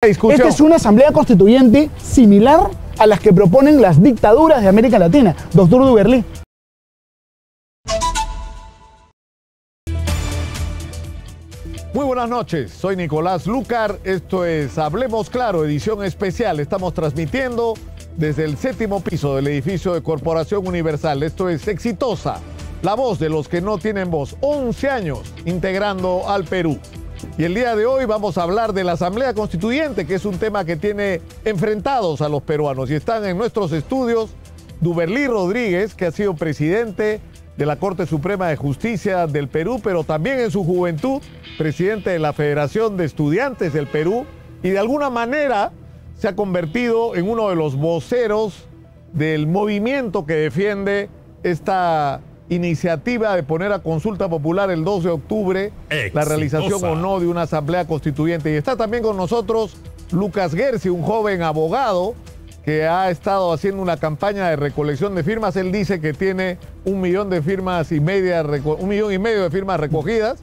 Esta es una asamblea constituyente similar a las que proponen las dictaduras de América Latina. Doctor Duberlí. Muy buenas noches, soy Nicolás Lucar, esto es Hablemos Claro, edición especial. Estamos transmitiendo desde el 7º piso del edificio de Corporación Universal. Esto es Exitosa, la voz de los que no tienen voz. 11 años integrando al Perú. Y el día de hoy vamos a hablar de la Asamblea Constituyente, que es un tema que tiene enfrentados a los peruanos. Y están en nuestros estudios Duberlí Rodríguez, que ha sido presidente de la Corte Suprema de Justicia del Perú, pero también en su juventud, presidente de la Federación de Estudiantes del Perú, y de alguna manera se ha convertido en uno de los voceros del movimiento que defiende esta iniciativa de poner a consulta popular el 2 de octubre la realización o no de una asamblea constituyente. Y está también con nosotros Lucas Gersi, un joven abogado que ha estado haciendo una campaña de recolección de firmas. Él dice que tiene 1,5 millones de firmas de firmas recogidas.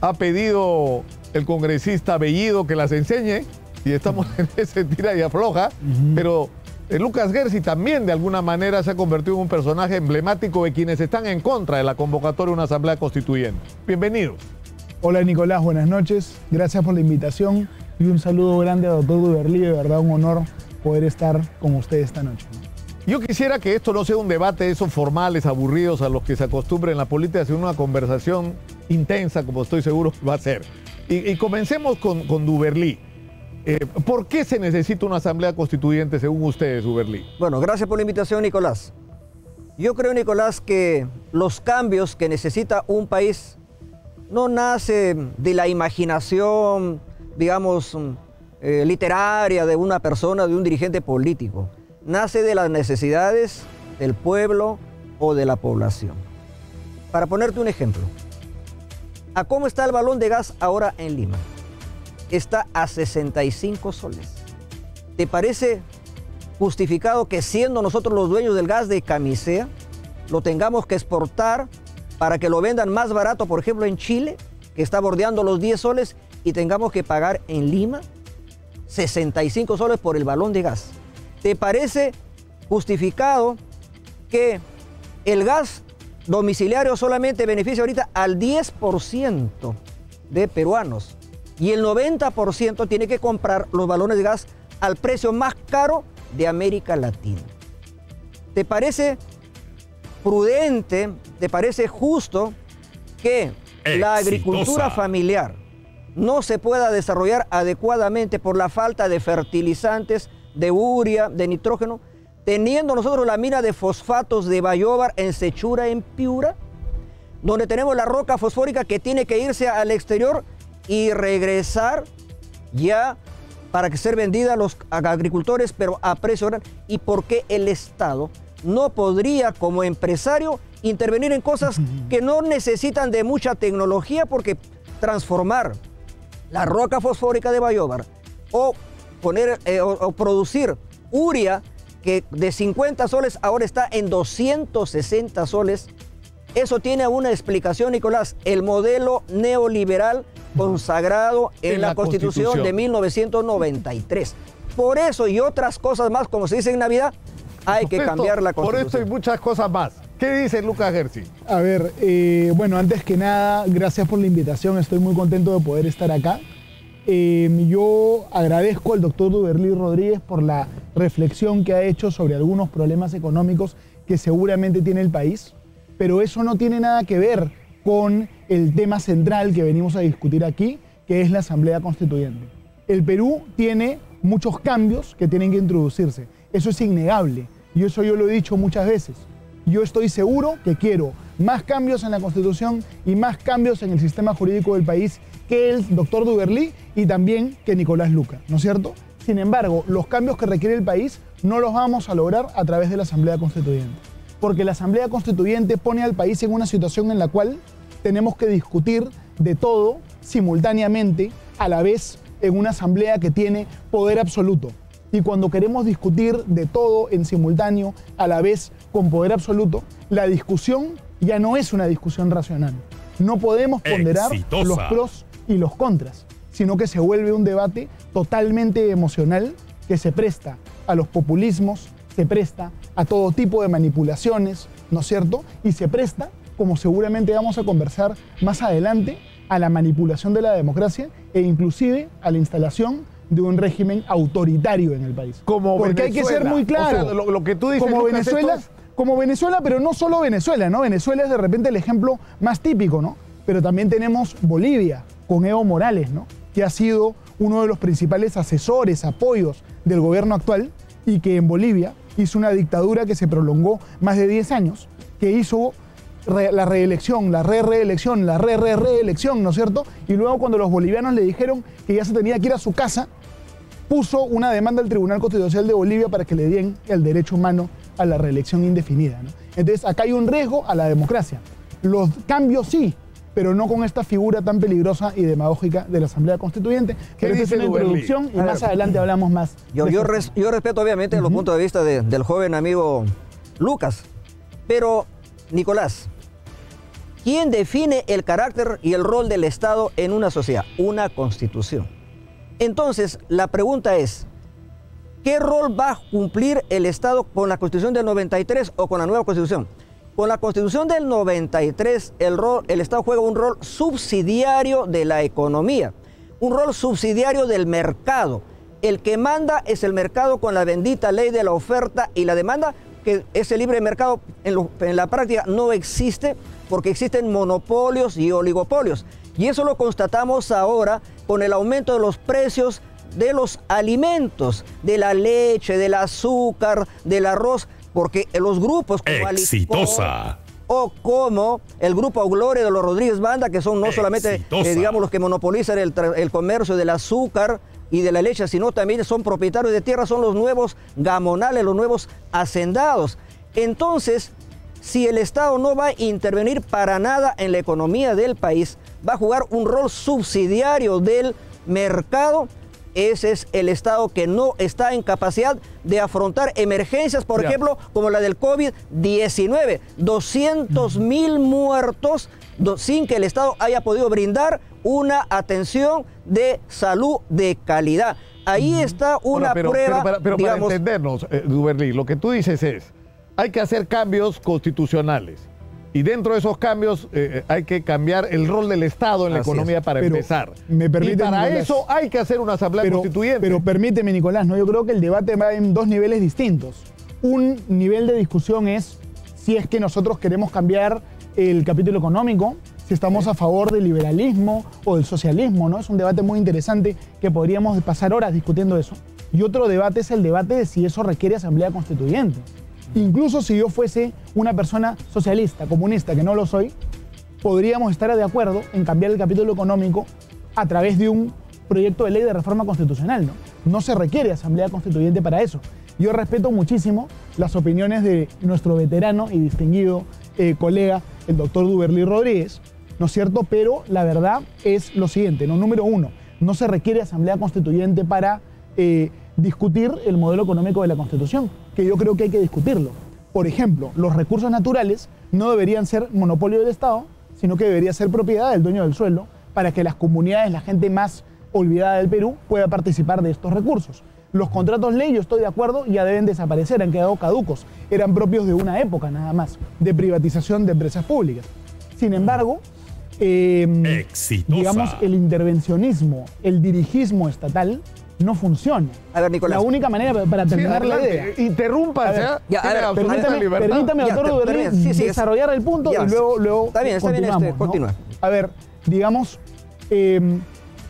Ha pedido el congresista Bellido que las enseñe y estamos en ese tira y afloja, pero Lucas Gersi también de alguna manera se ha convertido en un personaje emblemático de quienes están en contra de la convocatoria de una asamblea constituyente. Bienvenidos. Hola Nicolás, buenas noches. Gracias por la invitación y un saludo grande a doctor Duberlí. De verdad un honor poder estar con usted esta noche. Yo quisiera que esto no sea un debate de esos formales, aburridos, a los que se acostumbra en la política, sino una conversación intensa, como estoy seguro que va a ser. Y comencemos con Duberlí. ¿Por qué se necesita una asamblea constituyente según ustedes, Duberlí? Bueno, gracias por la invitación, Nicolás. Yo creo, Nicolás, que los cambios que necesita un país no nacen de la imaginación, digamos, literaria de una persona, de un dirigente político. Nace de las necesidades del pueblo o de la población. Para ponerte un ejemplo, ¿a cómo está el balón de gas ahora en Lima? Está a 65 soles. ¿Te parece justificado que siendo nosotros los dueños del gas de camisea, lo tengamos que exportar para que lo vendan más barato, por ejemplo, en Chile, que está bordeando los 10 soles, y tengamos que pagar en Lima 65 soles por el balón de gas? ¿Te parece justificado que el gas domiciliario solamente beneficia ahorita al 10% de peruanos y el 90% tiene que comprar los balones de gas al precio más caro de América Latina? ¿Te parece prudente, te parece justo que la agricultura familiar no se pueda desarrollar adecuadamente por la falta de fertilizantes, de urea, de nitrógeno, teniendo nosotros la mina de fosfatos de Bayóvar en Sechura, en Piura, donde tenemos la roca fosfórica que tiene que irse al exterior y regresar ya para que ser vendida a los agricultores, pero a precio real? ¿Y por qué el Estado no podría, como empresario, intervenir en cosas que no necesitan de mucha tecnología? Porque transformar la roca fosfórica de Bayóvar o producir urea que de 50 soles ahora está en 260 soles, eso tiene una explicación, Nicolás: el modelo neoliberal consagrado en la Constitución de 1993. Por eso y otras cosas más, como se dice en Navidad, hay que cambiar la Constitución. Por esto y muchas cosas más. ¿Qué dice Lucas Gersi? A ver, bueno, antes que nada, gracias por la invitación. Estoy muy contento de poder estar acá. Yo agradezco al doctor Duberlí Rodríguez por la reflexión que ha hecho sobre algunos problemas económicos que seguramente tiene el país, pero eso no tiene nada que ver con el tema central que venimos a discutir aquí, que es la Asamblea Constituyente. El Perú tiene muchos cambios que tienen que introducirse. Eso es innegable y eso yo lo he dicho muchas veces. Yo estoy seguro que quiero más cambios en la Constitución y más cambios en el sistema jurídico del país que el doctor Duberlí y también que Nicolás Lucar, ¿no es cierto? Sin embargo, los cambios que requiere el país no los vamos a lograr a través de la Asamblea Constituyente, porque la Asamblea Constituyente pone al país en una situación en la cual tenemos que discutir de todo simultáneamente, a la vez en una asamblea que tiene poder absoluto. Y cuando queremos discutir de todo en simultáneo, a la vez con poder absoluto, la discusión ya no es una discusión racional. No podemos ponderar los pros y los contras, sino que se vuelve un debate totalmente emocional que se presta a los populismos, se presta a todo tipo de manipulaciones, ¿no es cierto? Y se presta, como seguramente vamos a conversar más adelante, a la manipulación de la democracia e inclusive a la instalación de un régimen autoritario en el país. Como porque Venezuela. Hay que ser muy claro. O sea, lo que tú dices, como Lucas, Venezuela, esto como Venezuela, pero no solo Venezuela, ¿no? Venezuela es de repente el ejemplo más típico, ¿no? Pero también tenemos Bolivia con Evo Morales, ¿no? Que ha sido uno de los principales asesores, apoyos del gobierno actual y que en Bolivia hizo una dictadura que se prolongó más de 10 años, que hizo la reelección, la reelección, la reelección, ¿no es cierto? Y luego cuando los bolivianos le dijeron que ya se tenía que ir a su casa, puso una demanda al Tribunal Constitucional de Bolivia para que le den el derecho humano a la reelección indefinida, ¿no? Entonces acá hay un riesgo a la democracia. Los cambios sí, pero no con esta figura tan peligrosa y demagógica de la Asamblea Constituyente. Pero esta es una introducción y más adelante hablamos más. Yo respeto obviamente los puntos de vista del joven amigo Lucas, pero Nicolás, ¿quién define el carácter y el rol del Estado en una sociedad? Una constitución. Entonces, la pregunta es, ¿qué rol va a cumplir el Estado con la Constitución del 93 o con la nueva Constitución? Con la Constitución del 93, el Estado juega un rol subsidiario de la economía, un rol subsidiario del mercado. El que manda es el mercado con la bendita ley de la oferta y la demanda, que ese libre mercado en la práctica no existe porque existen monopolios y oligopolios. Y eso lo constatamos ahora con el aumento de los precios de los alimentos, de la leche, del azúcar, del arroz, porque los grupos como Exitosa. o como el grupo Gloria de los Rodríguez Banda, que son no solamente digamos los que monopolizan el comercio del azúcar y de la leche, sino también son propietarios de tierra, son los nuevos gamonales, los nuevos hacendados. Entonces, si el Estado no va a intervenir para nada en la economía del país, va a jugar un rol subsidiario del mercado. Ese es el Estado que no está en capacidad de afrontar emergencias, por ejemplo, como la del COVID-19. 200,000 muertos sin que el Estado haya podido brindar una atención de salud de calidad. Ahí está una prueba, pero digamos, para entendernos, Duverly, lo que tú dices es, hay que hacer cambios constitucionales. Y dentro de esos cambios hay que cambiar el rol del Estado en la economía para empezar. Me permite, y para Nicolás, eso hay que hacer una asamblea constituyente. Pero permíteme, Nicolás, ¿no? Yo creo que el debate va en dos niveles distintos. Un nivel de discusión es si es que nosotros queremos cambiar el capítulo económico, si estamos a favor del liberalismo o del socialismo, ¿no? Es un debate muy interesante que podríamos pasar horas discutiendo eso. Y otro debate es el debate de si eso requiere asamblea constituyente. Incluso si yo fuese una persona socialista, comunista, que no lo soy, podríamos estar de acuerdo en cambiar el capítulo económico a través de un proyecto de ley de reforma constitucional, ¿no? No se requiere asamblea constituyente para eso. Yo respeto muchísimo las opiniones de nuestro veterano y distinguido colega, el doctor Duverly Rodríguez, ¿no es cierto? Pero la verdad es lo siguiente, ¿no? Número uno, no se requiere asamblea constituyente para discutir el modelo económico de la Constitución, que yo creo que hay que discutirlo. Por ejemplo, los recursos naturales no deberían ser monopolio del Estado, sino que debería ser propiedad del dueño del suelo para que las comunidades, la gente más olvidada del Perú, pueda participar de estos recursos. Los contratos ley, yo estoy de acuerdo, ya deben desaparecer, han quedado caducos. Eran propios de una época nada más, de privatización de empresas públicas. Sin embargo, digamos, el intervencionismo, el dirigismo estatal no funciona. A ver, Nicolás. La única manera para terminar la idea. Interrumpa, permítame, doctor Duverly, desarrollar el punto y luego continuamos, continúa. A ver, digamos,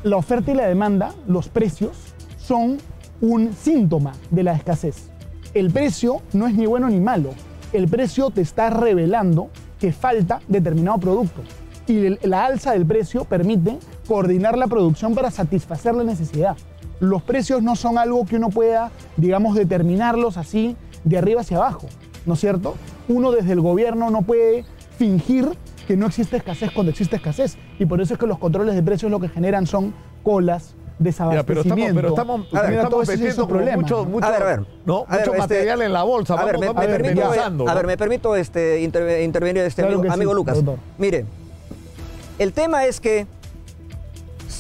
la oferta y la demanda, los precios, son un síntoma de la escasez. El precio no es ni bueno ni malo. El precio te está revelando que falta determinado producto. Y la alza del precio permite coordinar la producción para satisfacer la necesidad. Los precios no son algo que uno pueda, digamos, determinarlos así de arriba hacia abajo, ¿no es cierto? Uno desde el gobierno no puede fingir que no existe escasez cuando existe escasez. Y por eso es que los controles de precios lo que generan son colas, desabastecimiento. Pero estamos metiendo mucho material en la bolsa. Me permito intervenir, claro amigo sí, Lucas. doctor. Mire, el tema es que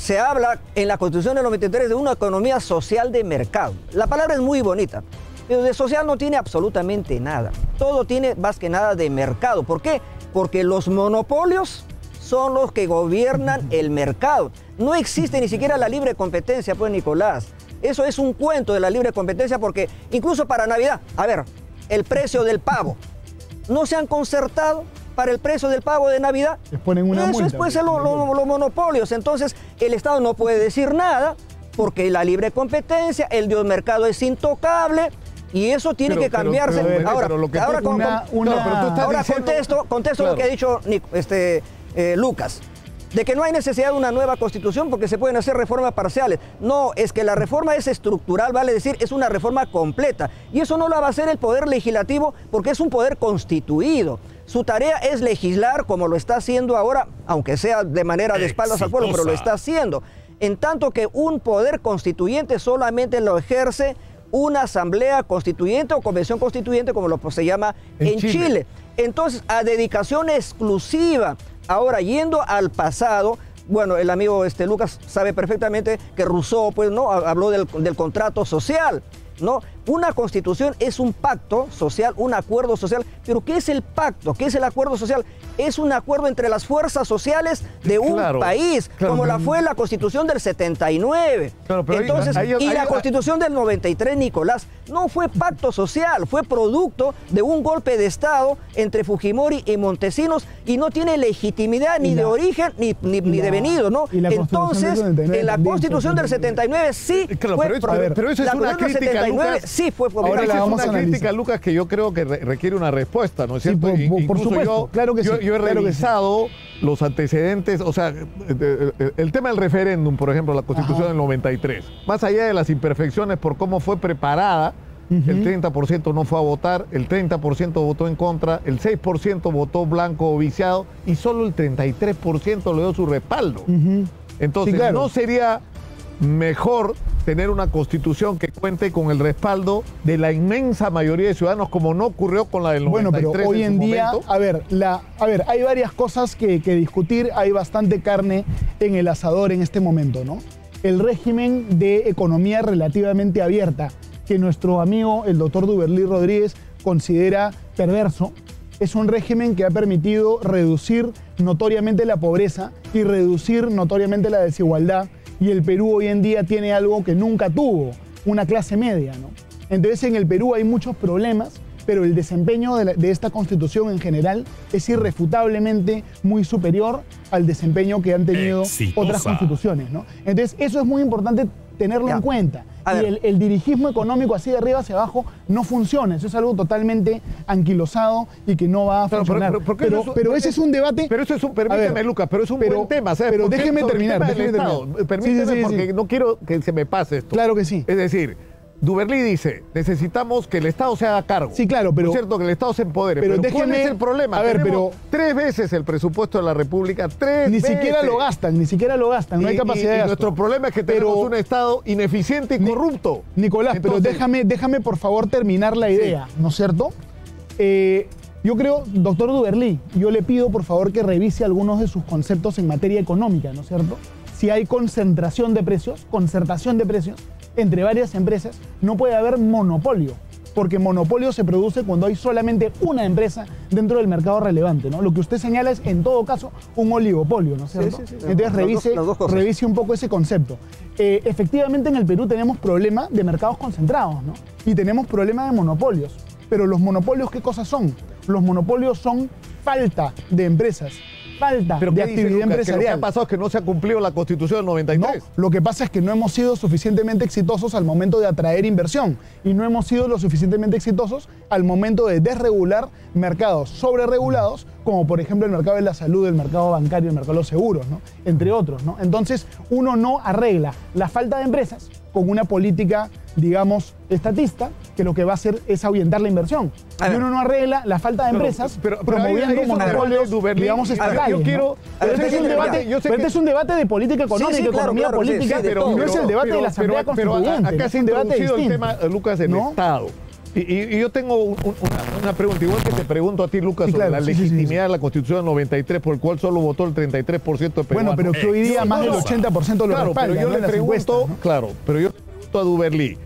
se habla en la Constitución del 93 de una economía social de mercado. La palabra es muy bonita, pero de social no tiene absolutamente nada. Todo tiene más que nada de mercado. ¿Por qué? Porque los monopolios son los que gobiernan el mercado. No existe ni siquiera la libre competencia, pues, Nicolás. Eso es un cuento de la libre competencia, porque incluso para Navidad, a ver, el precio del pavo, ¿no se han concertado para el precio del pavo de Navidad? Les ponen una Eso multa, es pues los monopolios. Entonces el Estado no puede decir nada porque la libre competencia, el Dios mercado es intocable y eso tiene que cambiarse. Ahora contesto lo que ha dicho Lucas, de que no hay necesidad de una nueva constitución porque se pueden hacer reformas parciales. No, es que la reforma es estructural, vale decir, es una reforma completa. Y eso no la va a hacer el Poder Legislativo porque es un poder constituido. Su tarea es legislar como lo está haciendo ahora, aunque sea de manera de espaldas al pueblo, pero lo está haciendo. En tanto que un poder constituyente solamente lo ejerce una asamblea constituyente o convención constituyente, como lo se llama en Chile. Entonces, a dedicación exclusiva. Ahora, yendo al pasado, bueno, el amigo Lucas sabe perfectamente que Rousseau, pues, ¿no?, habló del contrato social, ¿no? Una constitución es un pacto social, un acuerdo social. Pero ¿qué es el pacto? ¿Qué es el acuerdo social? Es un acuerdo entre las fuerzas sociales de un país, como la fue la Constitución del 79. Entonces, la Constitución del 93, Nicolás, no fue pacto social, fue producto de un golpe de Estado entre Fujimori y Montesinos y no tiene legitimidad ni de origen ni de venido, ¿no? Entonces, en la Constitución del 79 sí fue... Pero eso es una crítica, Lucas. Sí fue... Ahora esa es una crítica, Lucas, que yo creo que requiere una respuesta, ¿no es cierto? Por supuesto, claro que sí. Yo he revisado los antecedentes, o sea, el tema del referéndum, por ejemplo, la Constitución del 93, más allá de las imperfecciones por cómo fue preparada, el 30% no fue a votar, el 30% votó en contra, el 6% votó blanco o viciado y solo el 33% le dio su respaldo. Entonces, ¿no sería mejor tener una constitución que cuente con el respaldo de la inmensa mayoría de ciudadanos, como no ocurrió con la del 93? Bueno, pero hoy en día, a ver, hay varias cosas que discutir, hay bastante carne en el asador en este momento, ¿no? El régimen de economía relativamente abierta, que nuestro amigo, el doctor Duberly Rodríguez, considera perverso, es un régimen que ha permitido reducir notoriamente la pobreza y reducir notoriamente la desigualdad. Y el Perú hoy en día tiene algo que nunca tuvo, una clase media, ¿no? Entonces en el Perú hay muchos problemas, pero el desempeño de esta constitución en general es irrefutablemente muy superior al desempeño que han tenido otras constituciones, ¿no? Entonces eso es muy importante tenerlo en cuenta. Y el dirigismo económico así de arriba hacia abajo no funciona. Eso es algo totalmente anquilosado y que no va a funcionar. Pero ese es un debate... Pero eso es un... Permíteme, Lucas, pero es un buen tema. ¿Sabes? Pero déjeme terminar. Permíteme porque no quiero que se me pase esto. Claro que sí. Es decir, Duberly dice, necesitamos que el Estado se haga cargo. Sí, claro, pero... Es cierto que el Estado se empodere, pero ¿cuál es el problema? A ver, pero... 3 veces el presupuesto de la República, 3 ni veces. Siquiera lo gastan, no hay capacidad de gasto. Nuestro problema es que tenemos un Estado ineficiente y corrupto. Nicolás, entonces, pero déjame por favor terminar la idea, ¿no es cierto? Yo creo, doctor Duberly, yo le pido por favor que revise algunos de sus conceptos en materia económica, ¿no es cierto? Si hay concertación de precios entre varias empresas, no puede haber monopolio, porque monopolio se produce cuando hay solamente una empresa dentro del mercado relevante, ¿no? Lo que usted señala es, en todo caso, un oligopolio, ¿no es cierto? Entonces revise un poco ese concepto. Efectivamente, en el Perú tenemos problema de mercados concentrados, ¿no? Y tenemos problema de monopolios. Pero los monopolios, ¿qué cosas son? Los monopolios son falta de empresas, falta de actividad empresarial. Lo que ha pasado es que no se ha cumplido la Constitución del 93. No, lo que pasa es que no hemos sido suficientemente exitosos al momento de atraer inversión y no hemos sido lo suficientemente exitosos al momento de desregular mercados sobreregulados, como por ejemplo el mercado de la salud, el mercado bancario, el mercado de los seguros, ¿no? Entre otros, ¿no? Entonces, uno no arregla la falta de empresas con una política, digamos, estatista, que lo que va a hacer es ahuyentar la inversión. Y uno no arregla la falta de empresas promoviendo monopolios, digamos, estatales. Este es un debate de política económica, economía política, pero no es el debate de la Asamblea Constituyente. Acá se ha introducido el tema, Lucas, del Estado. Y yo tengo una pregunta, igual que te pregunto a ti, Lucas, Sí, sobre claro, la legitimidad de la Constitución del 93, por el cual solo votó el 33% de peruanos. Bueno, pero que hoy día más del 80% lo Claro, respalda, pero yo ¿no? le En las pregunto, encuestas, ¿no? claro, pero yo le pregunto a Duberlí,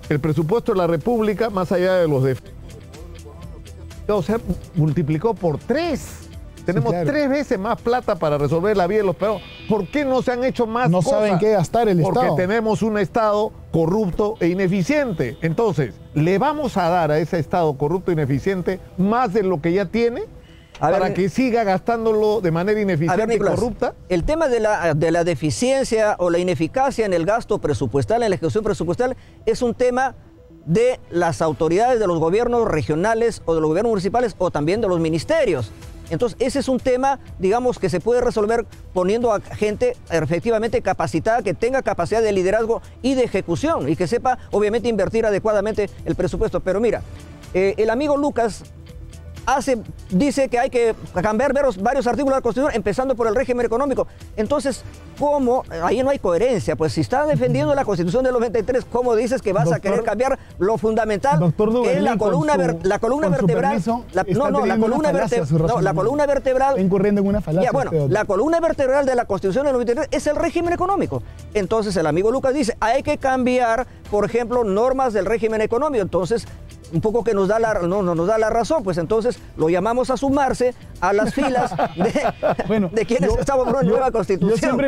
el presupuesto de la República, más allá de los defectos, o sea, multiplicó por 3. Tenemos claro. 3 veces más plata para resolver la vida de los peruanos. ¿Por qué no se han hecho más No cosas? saben qué gastar el Porque Estado. tenemos un Estado corrupto e ineficiente. Entonces, ¿le vamos a dar a ese Estado corrupto e ineficiente más de lo que ya tiene para que siga gastándolo de manera ineficiente y corrupta? El tema de la deficiencia o la ineficacia en el gasto presupuestal, en la ejecución presupuestal, es un tema de las autoridades de los gobiernos regionales o de los gobiernos municipales o también de los ministerios. Entonces, ese es un tema, digamos, que se puede resolver poniendo a gente efectivamente capacitada, que tenga capacidad de liderazgo y de ejecución y que sepa, obviamente, invertir adecuadamente el presupuesto. Pero mira, el amigo Lucas dice que hay que cambiar varios artículos de la Constitución, empezando por el régimen económico. Entonces, ¿cómo? Ahí no hay coherencia. Pues si estás defendiendo la Constitución del 93, ¿cómo dices que vas a querer cambiar lo fundamental, que es la columna vertebral? La columna vertebral. Está incurriendo en una falacia. Bueno, la columna vertebral de la Constitución del 93 es el régimen económico. Entonces, el amigo Lucas dice, hay que cambiar, por ejemplo, normas del régimen económico. Entonces, un poco que nos da la razón, pues entonces lo llamamos a sumarse a las filas de quienes estamos por una nueva Constitución.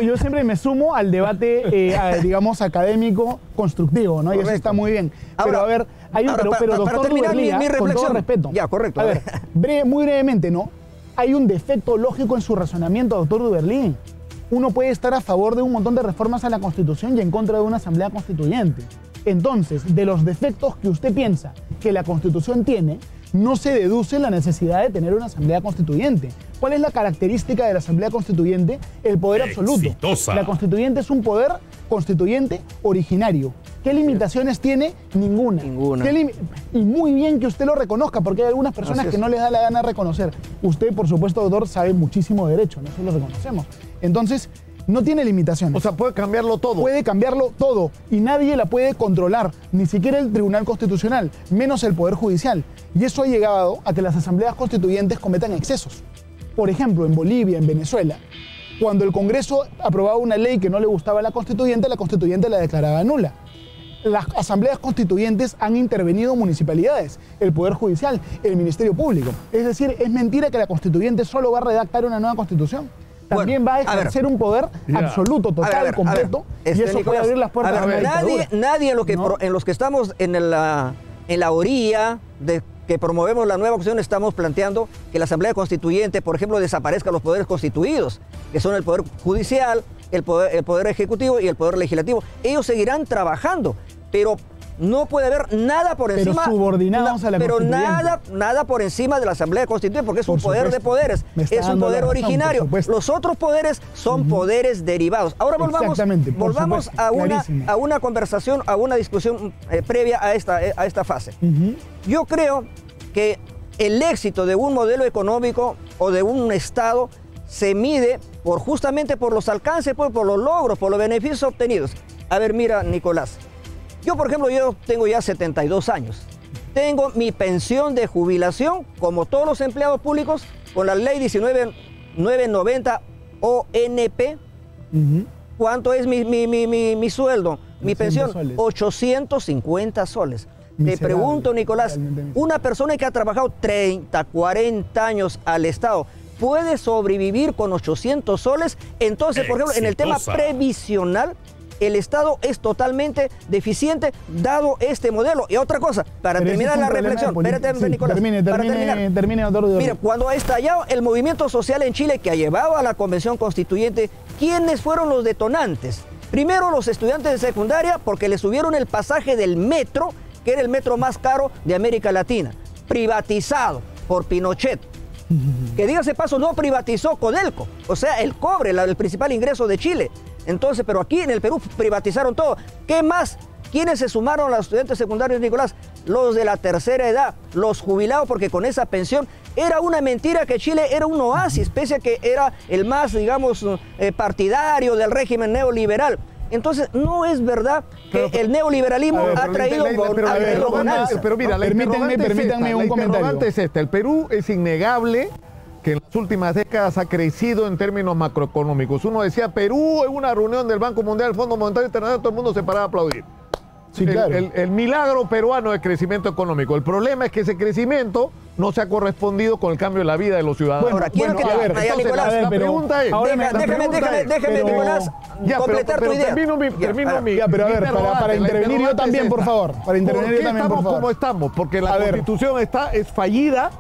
Yo siempre me sumo al debate, digamos, académico constructivo, ¿no? Correcto. Y eso está muy bien. Pero Ahora, a ver, pero para doctor terminar Duberlí, mi con todo reflexión. respeto. Ya, correcto. A ver, muy brevemente, ¿no? Hay un defecto lógico en su razonamiento, doctor Duberlí. Uno puede estar a favor de un montón de reformas a la Constitución y en contra de una asamblea constituyente. Entonces, de los defectos que usted piensa que la Constitución tiene, no se deduce la necesidad de tener una asamblea constituyente. ¿Cuál es la característica de la asamblea constituyente? El poder absoluto. Exitosa. La constituyente es un poder constituyente originario. ¿Qué limitaciones tiene? Ninguna. Y muy bien que usted lo reconozca, porque hay algunas personas que no les da la gana reconocer. Usted, por supuesto, doctor, sabe muchísimo de derecho, nosotros lo reconocemos. Entonces, no tiene limitaciones. O sea, puede cambiarlo todo. Puede cambiarlo todo y nadie la puede controlar, ni siquiera el Tribunal Constitucional, menos el Poder Judicial. Y eso ha llegado a que las asambleas constituyentes cometan excesos. Por ejemplo, en Bolivia, en Venezuela, cuando el Congreso aprobaba una ley que no le gustaba a la constituyente la declaraba nula. Las asambleas constituyentes han intervenido municipalidades, el Poder Judicial, el Ministerio Público. Es decir, es mentira que la constituyente solo va a redactar una nueva constitución. También va a ejercer un poder absoluto, total, completo, y eso puede abrir las puertas a una dictadura. Nadie en los que estamos en la orilla de que promovemos la nueva Constitución estamos planteando que la Asamblea Constituyente, por ejemplo, desaparezca los poderes constituidos, que son el Poder Judicial, el poder Ejecutivo y el Poder Legislativo. Ellos seguirán trabajando, pero no puede haber nada por encima. Pero subordinados a la Constituyente. Nada por encima de la Asamblea Constituyente, porque es un poder de poderes, es un poder originario. Los otros poderes son poderes derivados. Ahora volvamos a una conversación, a una discusión previa a esta fase. Yo creo que el éxito de un modelo económico o de un Estado se mide justamente por los alcances, por los logros, por los beneficios obtenidos. A ver, mira, Nicolás. Yo, por ejemplo, yo tengo ya 72 años. Tengo mi pensión de jubilación, como todos los empleados públicos, con la ley 19990 ONP. ¿Cuánto es mi sueldo? Mi pensión, soles. 850 soles. Miserable, Te pregunto, Nicolás, miserable. una persona que ha trabajado 30, 40 años al Estado, ¿puede sobrevivir con 800 soles? Entonces, por ejemplo, en el tema Exitosa. previsional, el Estado es totalmente deficiente dado este modelo. Y otra cosa, para terminar la reflexión, espérate, Nicolás, para terminar. Termine, doctor Duberlí. Mira, cuando ha estallado el movimiento social en Chile que ha llevado a la Convención Constituyente, ¿quiénes fueron los detonantes? Primero, los estudiantes de secundaria, porque le subieron el pasaje del metro, que era el metro más caro de América Latina, privatizado por Pinochet. Que dígase paso, no privatizó Codelco, o sea, el cobre, el principal ingreso de Chile. Entonces, pero aquí en el Perú privatizaron todo. ¿Qué más? ¿Quiénes se sumaron a los estudiantes secundarios, Nicolás? Los de la tercera edad, los jubilados, porque con esa pensión era una mentira que Chile era un oasis, pese a que era el más, digamos, partidario del régimen neoliberal. Entonces, no es verdad que el neoliberalismo ha traído bonanza. Pero mira, permítanme un comentario. La interrogante es esta. El Perú es innegable que en las últimas décadas ha crecido en términos macroeconómicos. Uno decía, Perú en una reunión del Banco Mundial, el Fondo Monetario Internacional, todo el mundo se paraba a aplaudir. Sí, claro. El milagro peruano de crecimiento económico. El problema es que ese crecimiento no se ha correspondido con el cambio de la vida de los ciudadanos. Ahora, quiero que te vaya, Nicolás. La pregunta es... Déjame, Nicolás, completar tu idea. Termino mi... Pero a ver, para intervenir yo también, por favor. Para intervenir yo también, por favor. ¿Cómo estamos? Porque la Constitución es fallida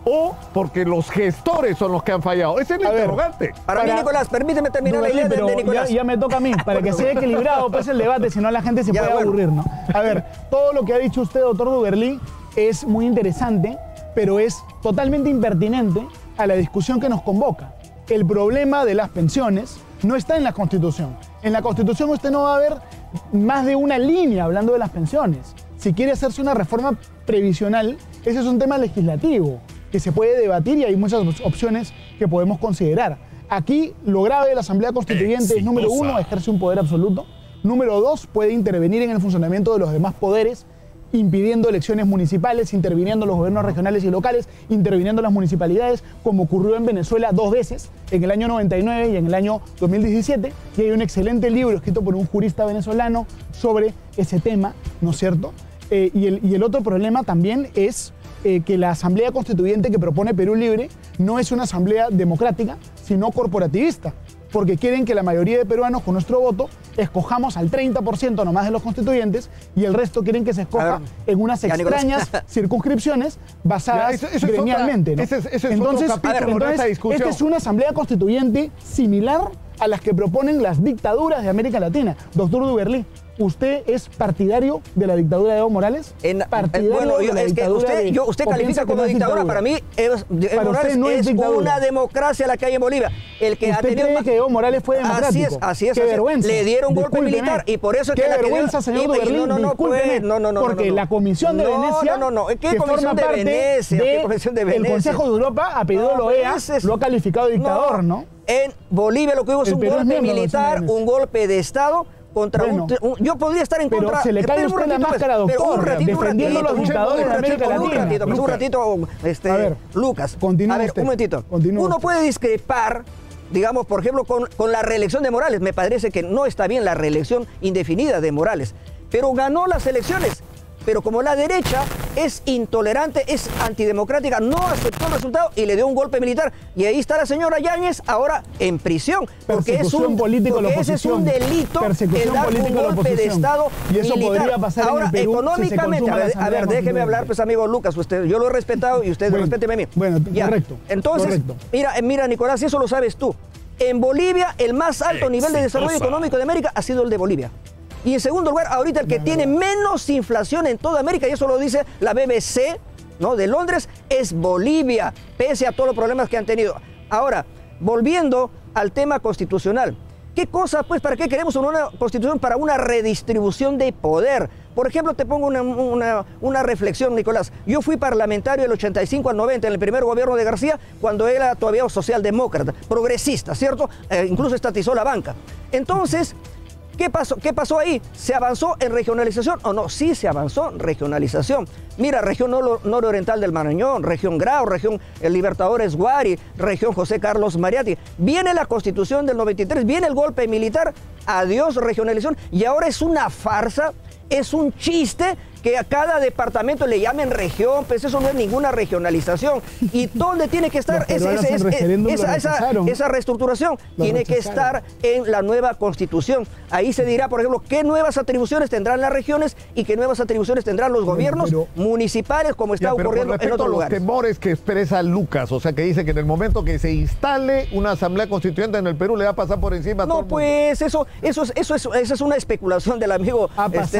o porque los gestores son los que han fallado. Ese es el interrogante. Para mí, Nicolás, permíteme terminar la idea de Nicolás. Ya me toca a mí, para que sea equilibrado pues el debate, si no la gente se puede aburrir, ¿no? A ver, todo lo que ha dicho usted, doctor Duberlí, es muy interesante, pero es totalmente impertinente a la discusión que nos convoca. El problema de las pensiones no está en la Constitución. En la Constitución usted no va a ver más de una línea hablando de las pensiones. Si quiere hacerse una reforma previsional, ese es un tema legislativo que se puede debatir y hay muchas opciones que podemos considerar. Aquí lo grave de la Asamblea Constituyente es, número uno, ejerce un poder absoluto. Número dos, puede intervenir en el funcionamiento de los demás poderes, impidiendo elecciones municipales, interviniendo los gobiernos regionales y locales, interviniendo las municipalidades, como ocurrió en Venezuela 2 veces, en el año 99 y en el año 2017. Y hay un excelente libro escrito por un jurista venezolano sobre ese tema, ¿no es cierto? Y el otro problema también es que la Asamblea Constituyente que propone Perú Libre no es una asamblea democrática, sino corporativista, porque quieren que la mayoría de peruanos con nuestro voto escojamos al 30% nomás de los constituyentes y el resto quieren que se escoja en unas extrañas circunscripciones basadas gremialmente, ¿no? Entonces, esta es una Asamblea Constituyente similar a las que proponen las dictaduras de América Latina. Doctor Duberlí, ¿usted es partidario de la dictadura de Evo Morales? Usted califica como dictadura. Para mí, Evo Morales es una democracia la que hay en Bolivia. ¿Usted cree que Evo Morales fue democrático? Así es. ¡Qué vergüenza! Le dieron golpe militar y por eso es que la vergüenza, señor Duberlí, porque la Comisión de Venecia, ¿qué Comisión de Venecia? El Consejo de Europa a pedido de la OEA lo ha calificado de dictador, ¿no? En Bolivia lo que hubo es un golpe militar, un golpe de Estado contra yo podría estar en contra. Pero se le cae a usted la máscara, doctor, defendiendo a los dictadores de América Latina. Un ratito, Lucas. Continúe. A ver, un momentito. Uno puede discrepar, digamos, por ejemplo, con la reelección de Morales. Me parece que no está bien la reelección indefinida de Morales, pero ganó las elecciones. Pero como la derecha es intolerante, es antidemocrática, no aceptó el resultado y le dio un golpe militar. Y ahí está la señora Yáñez ahora en prisión. Porque ese es un delito el dar un golpe de Estado y eso militar. Podría pasar ahora, en el Perú, económicamente, a ver, déjeme hablar, pues, amigo Lucas. Yo lo he respetado y usted respéteme a mí. Bueno, correcto. Entonces, mira, Nicolás, eso lo sabes tú. En Bolivia, el más alto nivel de desarrollo económico de América ha sido el de Bolivia. Y en segundo lugar, ahorita el que tiene menos inflación en toda América, y eso lo dice la BBC, ¿no?, de Londres, es Bolivia, pese a todos los problemas que han tenido. Ahora, volviendo al tema constitucional, ¿qué cosa, pues, para qué queremos una constitución? Para una redistribución de poder. Por ejemplo, te pongo una reflexión, Nicolás. Yo fui parlamentario del 85 al 90, en el primer gobierno de García, cuando era todavía socialdemócrata, progresista, ¿cierto? Incluso estatizó la banca. Entonces, ¿qué pasó ahí? ¿Se avanzó en regionalización o no? Sí, se avanzó en regionalización. Mira, región nororiental del Marañón, región Grau, región Libertadores Guari, región José Carlos Mariatti. Viene la Constitución del 93, viene el golpe militar, adiós regionalización, y ahora es una farsa, es un chiste que a cada departamento le llamen región, pues eso no es ninguna regionalización. ¿Y dónde tiene que estar esa reestructuración? Tiene que estar en la nueva Constitución. Ahí se dirá, por ejemplo, qué nuevas atribuciones tendrán las regiones y qué nuevas atribuciones tendrán los gobiernos municipales, como está ocurriendo en otros lugares. Los temores que expresa Lucas, o sea, que dice que en el momento que se instale una asamblea constituyente en el Perú le va a pasar por encima a todo el mundo. Pues eso es una especulación del amigo Lucas.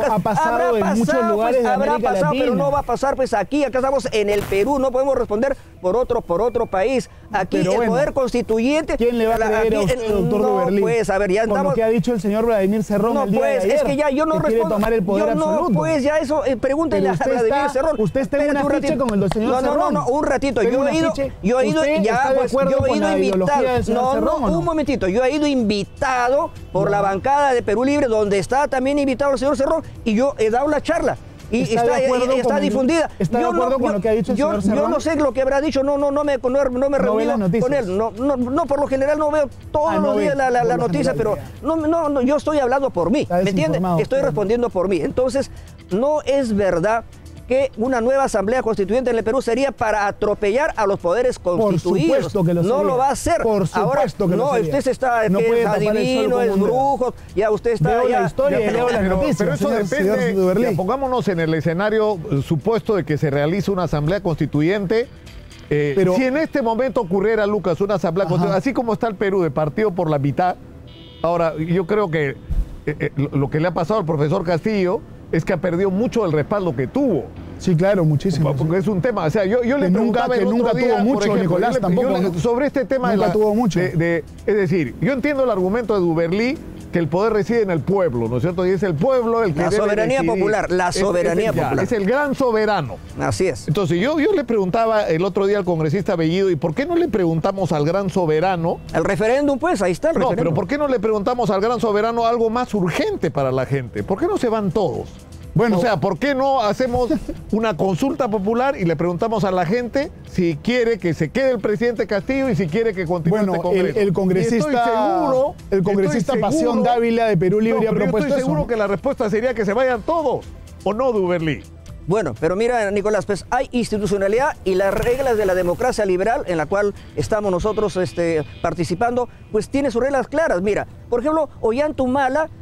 Ha pasado en muchos muchos lugares pues, de habrá América pasado, Latina. pero no va a pasar pues aquí. Acá estamos en el Perú, no podemos responder por otro país. Aquí Pero el bueno, poder constituyente. ¿Quién le va a creer a usted, doctor No, Duberlí? pues, a ver, ya Con estamos. lo que ha dicho el señor Vladimir Cerrón No, el día pues, de ayer, es que ya yo no que quiere respondo. tomar el poder yo no, absoluto. pues ya eso, pregúntenle a Pero Vladimir Cerrón. usted está en Espérate un un afiche ratito. con el señor Cerrón. No, un ratito. Tengo Yo un he ido, afiche. yo he ido, ¿Usted ya, está de pues, acuerdo yo he con ido la ideología invitado. del señor Cerrón, o no? Un momentito. Yo he ido invitado por la bancada de Perú Libre, donde está también invitado el señor Cerrón, y yo he dado la charla. Y está difundida. ¿Está de acuerdo con lo que ha dicho el señor Cerrón? Yo no sé lo que habrá dicho, no me reuní con él. No, por lo general no veo todos los días la noticia, pero no, yo estoy hablando por mí, ¿me entiendes? Estoy respondiendo por mí. Entonces, no es verdad que una nueva asamblea constituyente en el Perú sería para atropellar a los poderes constituidos. Por supuesto que lo sería. No lo va a hacer. Por supuesto que lo sería. Usted se está, no que es adivino, es brujo, ya usted está... Veo ya, la historia y leo las noticias. Pero eso depende, ya, pongámonos en el escenario supuesto de que se realice una asamblea constituyente. Pero, si en este momento ocurriera, Lucas, una asamblea constituyente, así como está el Perú de partido por la mitad, ahora yo creo que lo que le ha pasado al profesor Castillo es que ha perdido mucho del respaldo que tuvo. Sí, claro, muchísimo. Porque es un tema, o sea, yo le preguntaba el otro día, tuvo mucho, por ejemplo, Nicolás, tampoco. sobre este tema nunca tuvo mucho. es decir, yo entiendo el argumento de Duberlí, que el poder reside en el pueblo, ¿no es cierto? Y es el pueblo el que la soberanía popular, la soberanía popular. Es el gran soberano. Así es. Entonces, yo le preguntaba el otro día al congresista Bellido, ¿y por qué no le preguntamos al gran soberano? El referéndum, pues, ahí está el referéndum. No, pero ¿por qué no le preguntamos al gran soberano algo más urgente para la gente? ¿Por qué no se van todos? Bueno, o sea, ¿por qué no hacemos una consulta popular y le preguntamos a la gente si quiere que se quede el presidente Castillo y si quiere que continúe este Congreso? El congresista Pasión Dávila de Perú Libre ha propuesto eso. Estoy seguro que la respuesta sería que se vayan todos, ¿o no, Duberlí? Bueno, pero mira, Nicolás, pues hay institucionalidad y las reglas de la democracia liberal en la cual estamos nosotros participando, pues tiene sus reglas claras. Mira, por ejemplo, Ollanta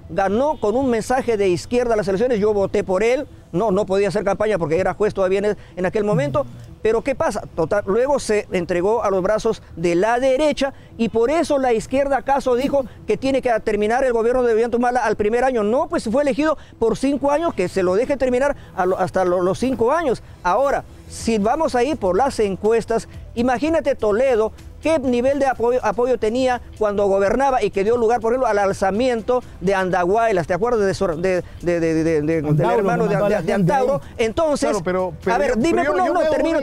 ganó con un mensaje de izquierda a las elecciones, yo voté por él, no podía hacer campaña porque era juez todavía en aquel momento, pero ¿qué pasa? Luego se entregó a los brazos de la derecha y por eso la izquierda acaso dijo que tiene que terminar el gobierno de Ollanta al primer año. No, pues fue elegido por 5 años, que se lo deje terminar hasta los 5 años. Ahora, si vamos ahí por las encuestas, imagínate Toledo, qué nivel de apoyo tenía cuando gobernaba y que dio lugar, por ejemplo, al alzamiento de Andahuaylas, ¿te acuerdas del hermano de Antauro? Entonces, claro, pero a ver, dime, termino.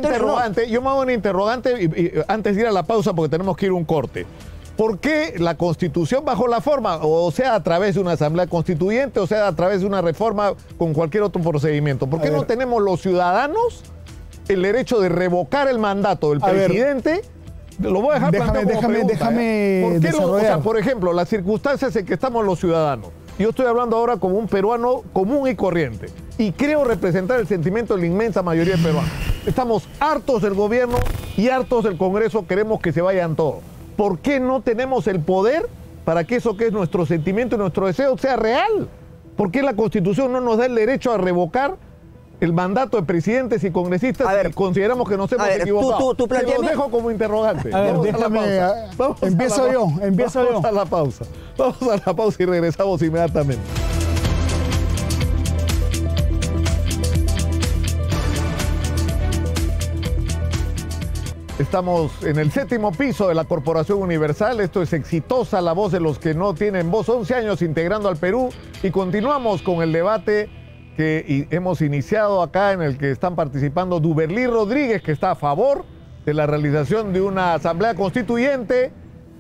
Yo me hago un interrogante y antes de ir a la pausa porque tenemos que ir a un corte. ¿Por qué la Constitución bajó la forma? O sea, a través de una asamblea constituyente, o sea, a través de una reforma con cualquier otro procedimiento. ¿Por qué no tenemos los ciudadanos el derecho de revocar el mandato del presidente? Lo voy a dejar planteado como pregunta, déjame ¿Por qué desarrollar? o sea, por ejemplo, las circunstancias en que estamos los ciudadanos. Yo estoy hablando ahora como un peruano común y corriente. Y creo representar el sentimiento de la inmensa mayoría de peruanos. Estamos hartos del gobierno y hartos del Congreso, queremos que se vayan todos. ¿Por qué no tenemos el poder para que eso que es nuestro sentimiento y nuestro deseo sea real? ¿Por qué la Constitución no nos da el derecho a revocar el mandato de presidentes y congresistas si consideramos que nos hemos equivocado? Tú Se los dejo como interrogante. A ver, empiezo yo. Vamos a la pausa. Vamos a la pausa y regresamos inmediatamente. Estamos en el 7º piso de la Corporación Universal. Esto es Exitosa, la voz de los que no tienen voz. 11 años integrando al Perú y continuamos con el debate que hemos iniciado acá, en el que están participando Duberlí Rodríguez, que está a favor de la realización de una asamblea constituyente,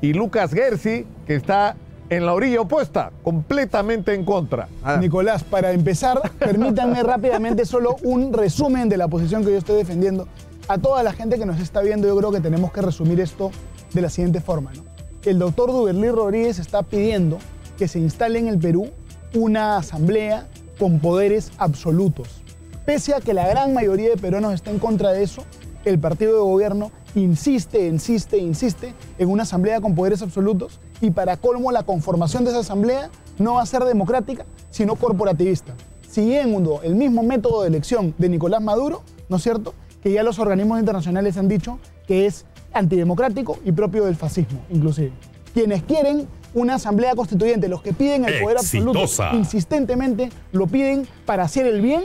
y Lucas Gersi, que está en la orilla opuesta, completamente en contra. Nicolás, para empezar, permítanme rápidamente solo un resumen de la posición que yo estoy defendiendo. A toda la gente que nos está viendo, yo creo que tenemos que resumir esto de la siguiente forma, ¿no? El doctor Duberlí Rodríguez está pidiendo que se instale en el Perú una asamblea con poderes absolutos. Pese a que la gran mayoría de peruanos está en contra de eso, el partido de gobierno insiste en una asamblea con poderes absolutos, y para colmo la conformación de esa asamblea no va a ser democrática, sino corporativista, siguiendo el mismo método de elección de Nicolás Maduro, ¿no es cierto?, que ya los organismos internacionales han dicho que es antidemocrático y propio del fascismo, inclusive. Quienes quieren una asamblea constituyente, los que piden el poder absoluto, insistentemente lo piden para hacer el bien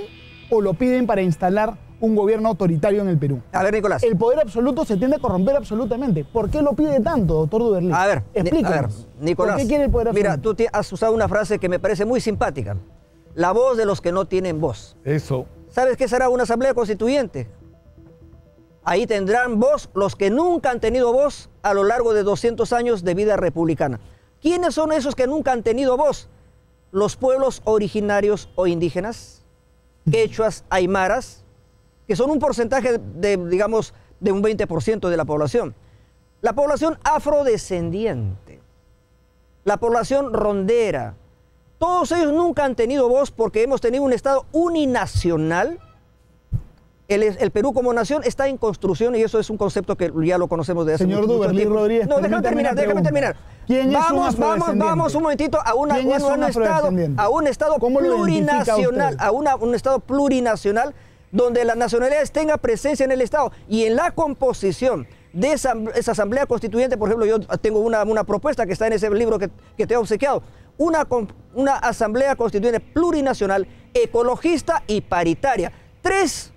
o lo piden para instalar un gobierno autoritario en el Perú? A ver, Nicolás. El poder absoluto se tiende a corromper absolutamente. ¿Por qué lo pide tanto, doctor Duberly? A ver, explícanos. Nicolás. ¿Por qué quiere el poder absoluto? Mira, tú has usado una frase que me parece muy simpática. La voz de los que no tienen voz. Eso. ¿Sabes qué será una asamblea constituyente? Ahí tendrán voz los que nunca han tenido voz a lo largo de 200 años de vida republicana. ¿Quiénes son esos que nunca han tenido voz? Los pueblos originarios o indígenas, quechuas, aymaras, que son un porcentaje digamos, de un 20% de la población. La población afrodescendiente, la población rondera, todos ellos nunca han tenido voz porque hemos tenido un Estado uninacional. El Perú como nación está en construcción y eso es un concepto que ya lo conocemos de hace Señor mucho Duberly tiempo. Rodríguez, No, déjame terminar. ¿Quién es un afrodescendiente? Vamos un momentito a un Estado plurinacional, un Estado plurinacional donde las nacionalidades tengan presencia en el Estado y en la composición de esa asamblea constituyente. Por ejemplo, yo tengo una propuesta que está en ese libro que te he obsequiado, una asamblea constituyente plurinacional, ecologista y paritaria. 3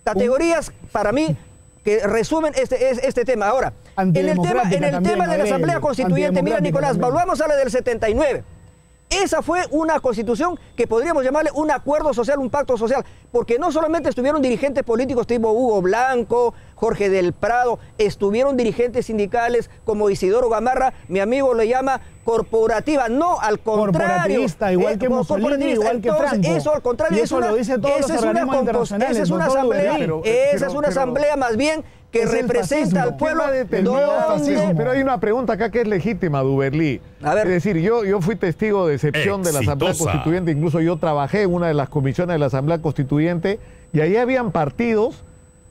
categorías para mí que resumen este tema. Ahora, en el tema de la asamblea constituyente, mira, Nicolás, volvamos a la del 79. Esa fue una constitución que podríamos llamarle un acuerdo social, un pacto social, porque no solamente estuvieron dirigentes políticos tipo Hugo Blanco, Jorge del Prado, estuvieron dirigentes sindicales como Isidoro Gamarra, mi amigo le llama corporativa, no, al contrario. Corporativista, igual que Mussolini, igual que Franco. Eso al contrario, y eso lo dicen todos los organismos internacionales. Esa es una asamblea, esa es una asamblea más bien que representa al pueblo. Pero hay una pregunta acá que es legítima, Duberly. A ver. Es decir, yo fui testigo de excepción de la Asamblea Constituyente, incluso yo trabajé en una de las comisiones de la Asamblea Constituyente y ahí habían partidos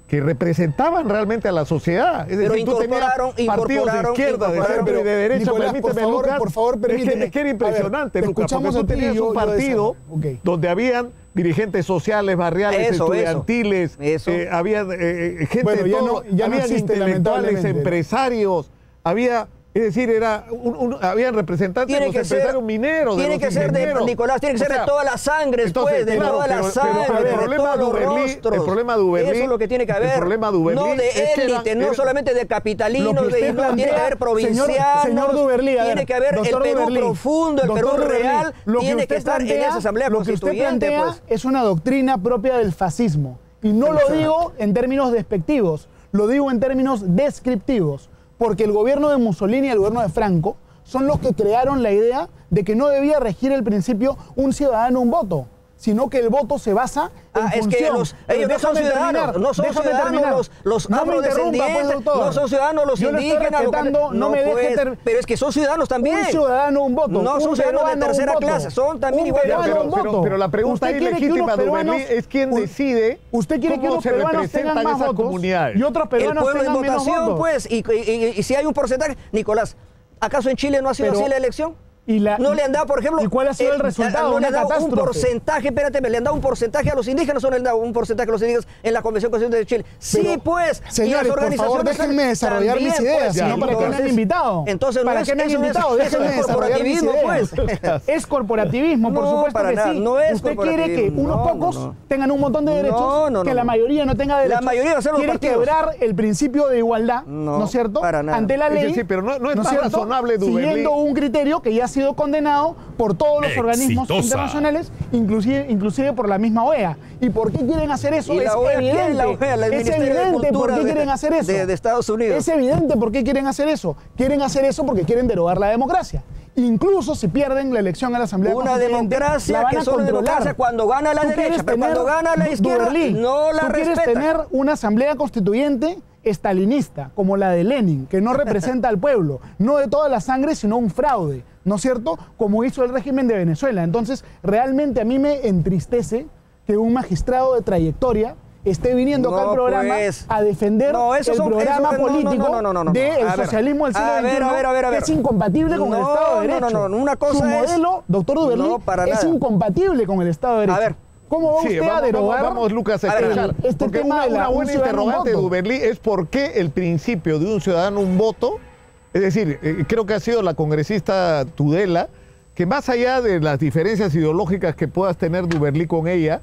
que representaban realmente a la sociedad. Es decir, tú tenías partidos de izquierda, de centro y de derecha. Nicolás, Permíteme, Lucas. por favor, permíteme. Es que era impresionante, Lucas, porque tú tenías un partido donde habían dirigentes sociales, barriales, estudiantiles, había gente de todo, había intelectuales, empresarios, había... Es decir, habían representantes de los empresarios mineros, tiene que ser de Nicolás, tiene que ser de todas las sangres, entonces, de todas las sangres, de todos los rostros. El problema de Duberly, eso es lo que tiene que haber. El problema de Duberly no de élite, no solamente de capitalinos, tiene que haber provincianos, señor Duberly, tiene que haber el Perú profundo, el Perú real, tiene que estar en esa asamblea constituyente. Lo que usted plantea es una doctrina propia del fascismo. Y no lo digo en términos despectivos, lo digo en términos descriptivos. Porque el gobierno de Mussolini y el gobierno de Franco son los que crearon la idea de que no debía regir el principio un ciudadano, un voto, sino que el voto se basa en función. Es que ellos no son ciudadanos, no son ciudadanos los afrodescendientes, no son ciudadanos los indígenas. Pero es que son ciudadanos también. Un ciudadano, un voto. No son ciudadanos de tercera clase, son también igual. Pero la pregunta ilegítima, Duberly, es quién decide ¿usted quiere que unos peruanos tengan más votos y otros peruanos tengan menos votos? Pues, y si hay un porcentaje, Nicolás, ¿acaso en Chile no ha sido así la elección? No le han dado, por ejemplo... ¿Y cuál ha sido el resultado? No le han dado un porcentaje, le han dado un porcentaje a los indígenas o no le han dado un porcentaje a los indígenas en la Convención Constitucional de Chile. Sí, pues. Señores, por favor, déjenme desarrollar mis ideas, sino para qué me han invitado. Entonces, ¿para qué me han invitado? Déjenme desarrollar mis ideas. Es corporativismo, por supuesto que sí. Usted quiere que unos pocos tengan un montón de derechos, que la mayoría no tenga derechos. La mayoría va a ser los partidos. Quiere quebrar el principio de igualdad, ¿no es cierto? Ante la ley. Sí, pero no es tan razonable, Duberly. Siguiendo un criterio que ya ha sido condenado por todos los organismos internacionales, inclusive por la misma OEA. ¿Y por qué quieren hacer eso? Es evidente. Es evidente por qué quieren hacer eso. De Estados Unidos. Es evidente por qué quieren hacer eso. Quieren hacer eso porque quieren derogar la democracia. Incluso si pierden la elección a la Asamblea Constituyente, democracia que solo democracia cuando gana la derecha, pero cuando gana la izquierda, no la respeta. ¿Tú quieres tener una Asamblea Constituyente estalinista, como la de Lenin, que no representa al pueblo, no de toda la sangre, sino un fraude, ¿no es cierto?, como hizo el régimen de Venezuela? Entonces, realmente a mí me entristece que un magistrado de trayectoria esté viniendo acá al programa a defender el programa político del socialismo del siglo XXI, que es incompatible con el Estado de Derecho. Una cosa su modelo, doctor Duberly, es incompatible con el Estado de Derecho. A ver, ¿cómo va usted a derogar? Vamos, Lucas, a explicar. Porque una buena interrogante de Duberly es por qué el principio de un ciudadano, un voto. Es decir, creo que ha sido la congresista Tudela, que más allá de las diferencias ideológicas que puedas tener, Duberly, con ella,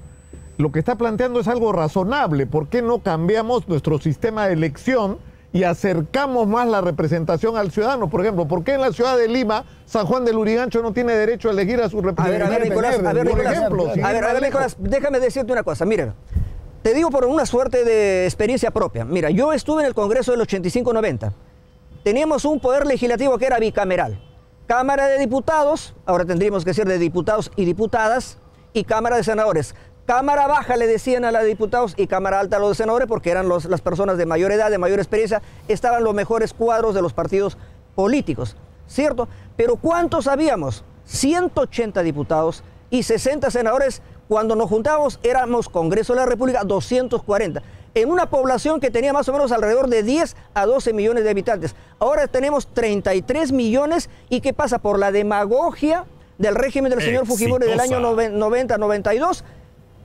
lo que está planteando es algo razonable. ¿Por qué no cambiamos nuestro sistema de elección y acercamos más la representación al ciudadano? Por ejemplo, ¿por qué en la ciudad de Lima, San Juan de Lurigancho no tiene derecho a elegir a su representante? Nicolás, déjame decirte una cosa. Mira, te digo por una suerte de experiencia propia. Mira, yo estuve en el Congreso del 85-90. Teníamos un poder legislativo que era bicameral. Cámara de Diputados, ahora tendríamos que ser de diputados y diputadas, y Cámara de Senadores. Cámara baja le decían a los diputados y Cámara alta a los senadores porque eran las personas de mayor edad, de mayor experiencia, estaban los mejores cuadros de los partidos políticos, ¿cierto? Pero ¿cuántos habíamos? 180 diputados y 60 senadores. Cuando nos juntábamos éramos Congreso de la República 240. En una población que tenía más o menos alrededor de 10 a 12 millones de habitantes. Ahora tenemos 33 millones y ¿qué pasa? Por la demagogia del régimen del señor Fujimori del año 90-92,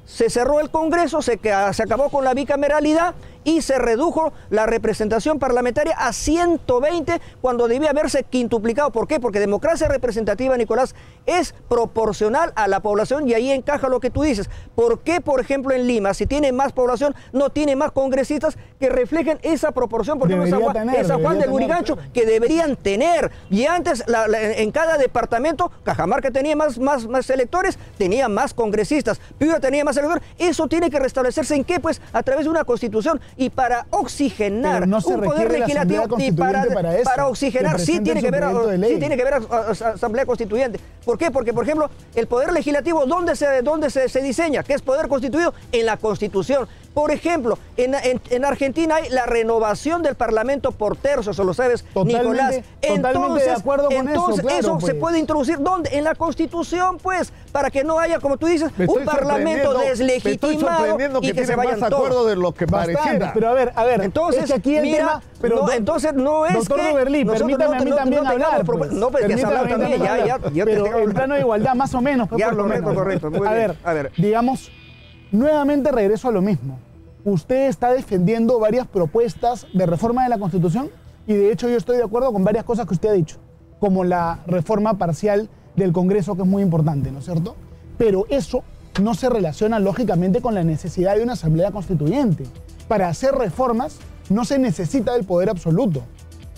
se cerró el Congreso, se acabó con la bicameralidad y se redujo la representación parlamentaria a 120 cuando debía haberse quintuplicado. ¿Por qué? Porque democracia representativa, Nicolás, es proporcional a la población y ahí encaja lo que tú dices. ¿Por qué, por ejemplo, en Lima, si tiene más población, no tiene más congresistas que reflejen esa proporción? Por ejemplo, en San Juan de Lurigancho, que deberían tener. Y antes, en cada departamento, Cajamarca tenía más electores, tenía más congresistas, Piura tenía más electores. Eso tiene que restablecerse. ¿En qué? Pues a través de una constitución. Y para oxigenar no un poder legislativo y para oxigenar sí tiene que haber asamblea constituyente. ¿Por qué? Porque, por ejemplo, el poder legislativo, ¿dónde se diseña? ¿Qué es poder constituido? En la Constitución. Por ejemplo, en Argentina hay la renovación del Parlamento por tercios, ¿o lo sabes, Nicolás? Totalmente de acuerdo con eso, claro, eso pues se puede introducir, ¿dónde? En la Constitución, pues, para que no haya, como tú dices, un Parlamento deslegitimado y que se vayan todos. De lo que pareciera. Pero a ver, entonces, es que aquí el tema, pero entonces no es doctor Duberlí, permítame a mí también hablar. No, pues que has hablado también, pero en plano de igualdad, más o menos. Ya, correcto. Muy bien. A ver, digamos, nuevamente regreso a lo mismo. Usted está defendiendo varias propuestas de reforma de la Constitución y de hecho yo estoy de acuerdo con varias cosas que usted ha dicho, como la reforma parcial del Congreso, que es muy importante, ¿no es cierto? Pero eso no se relaciona lógicamente con la necesidad de una asamblea constituyente. Para hacer reformas no se necesita del poder absoluto.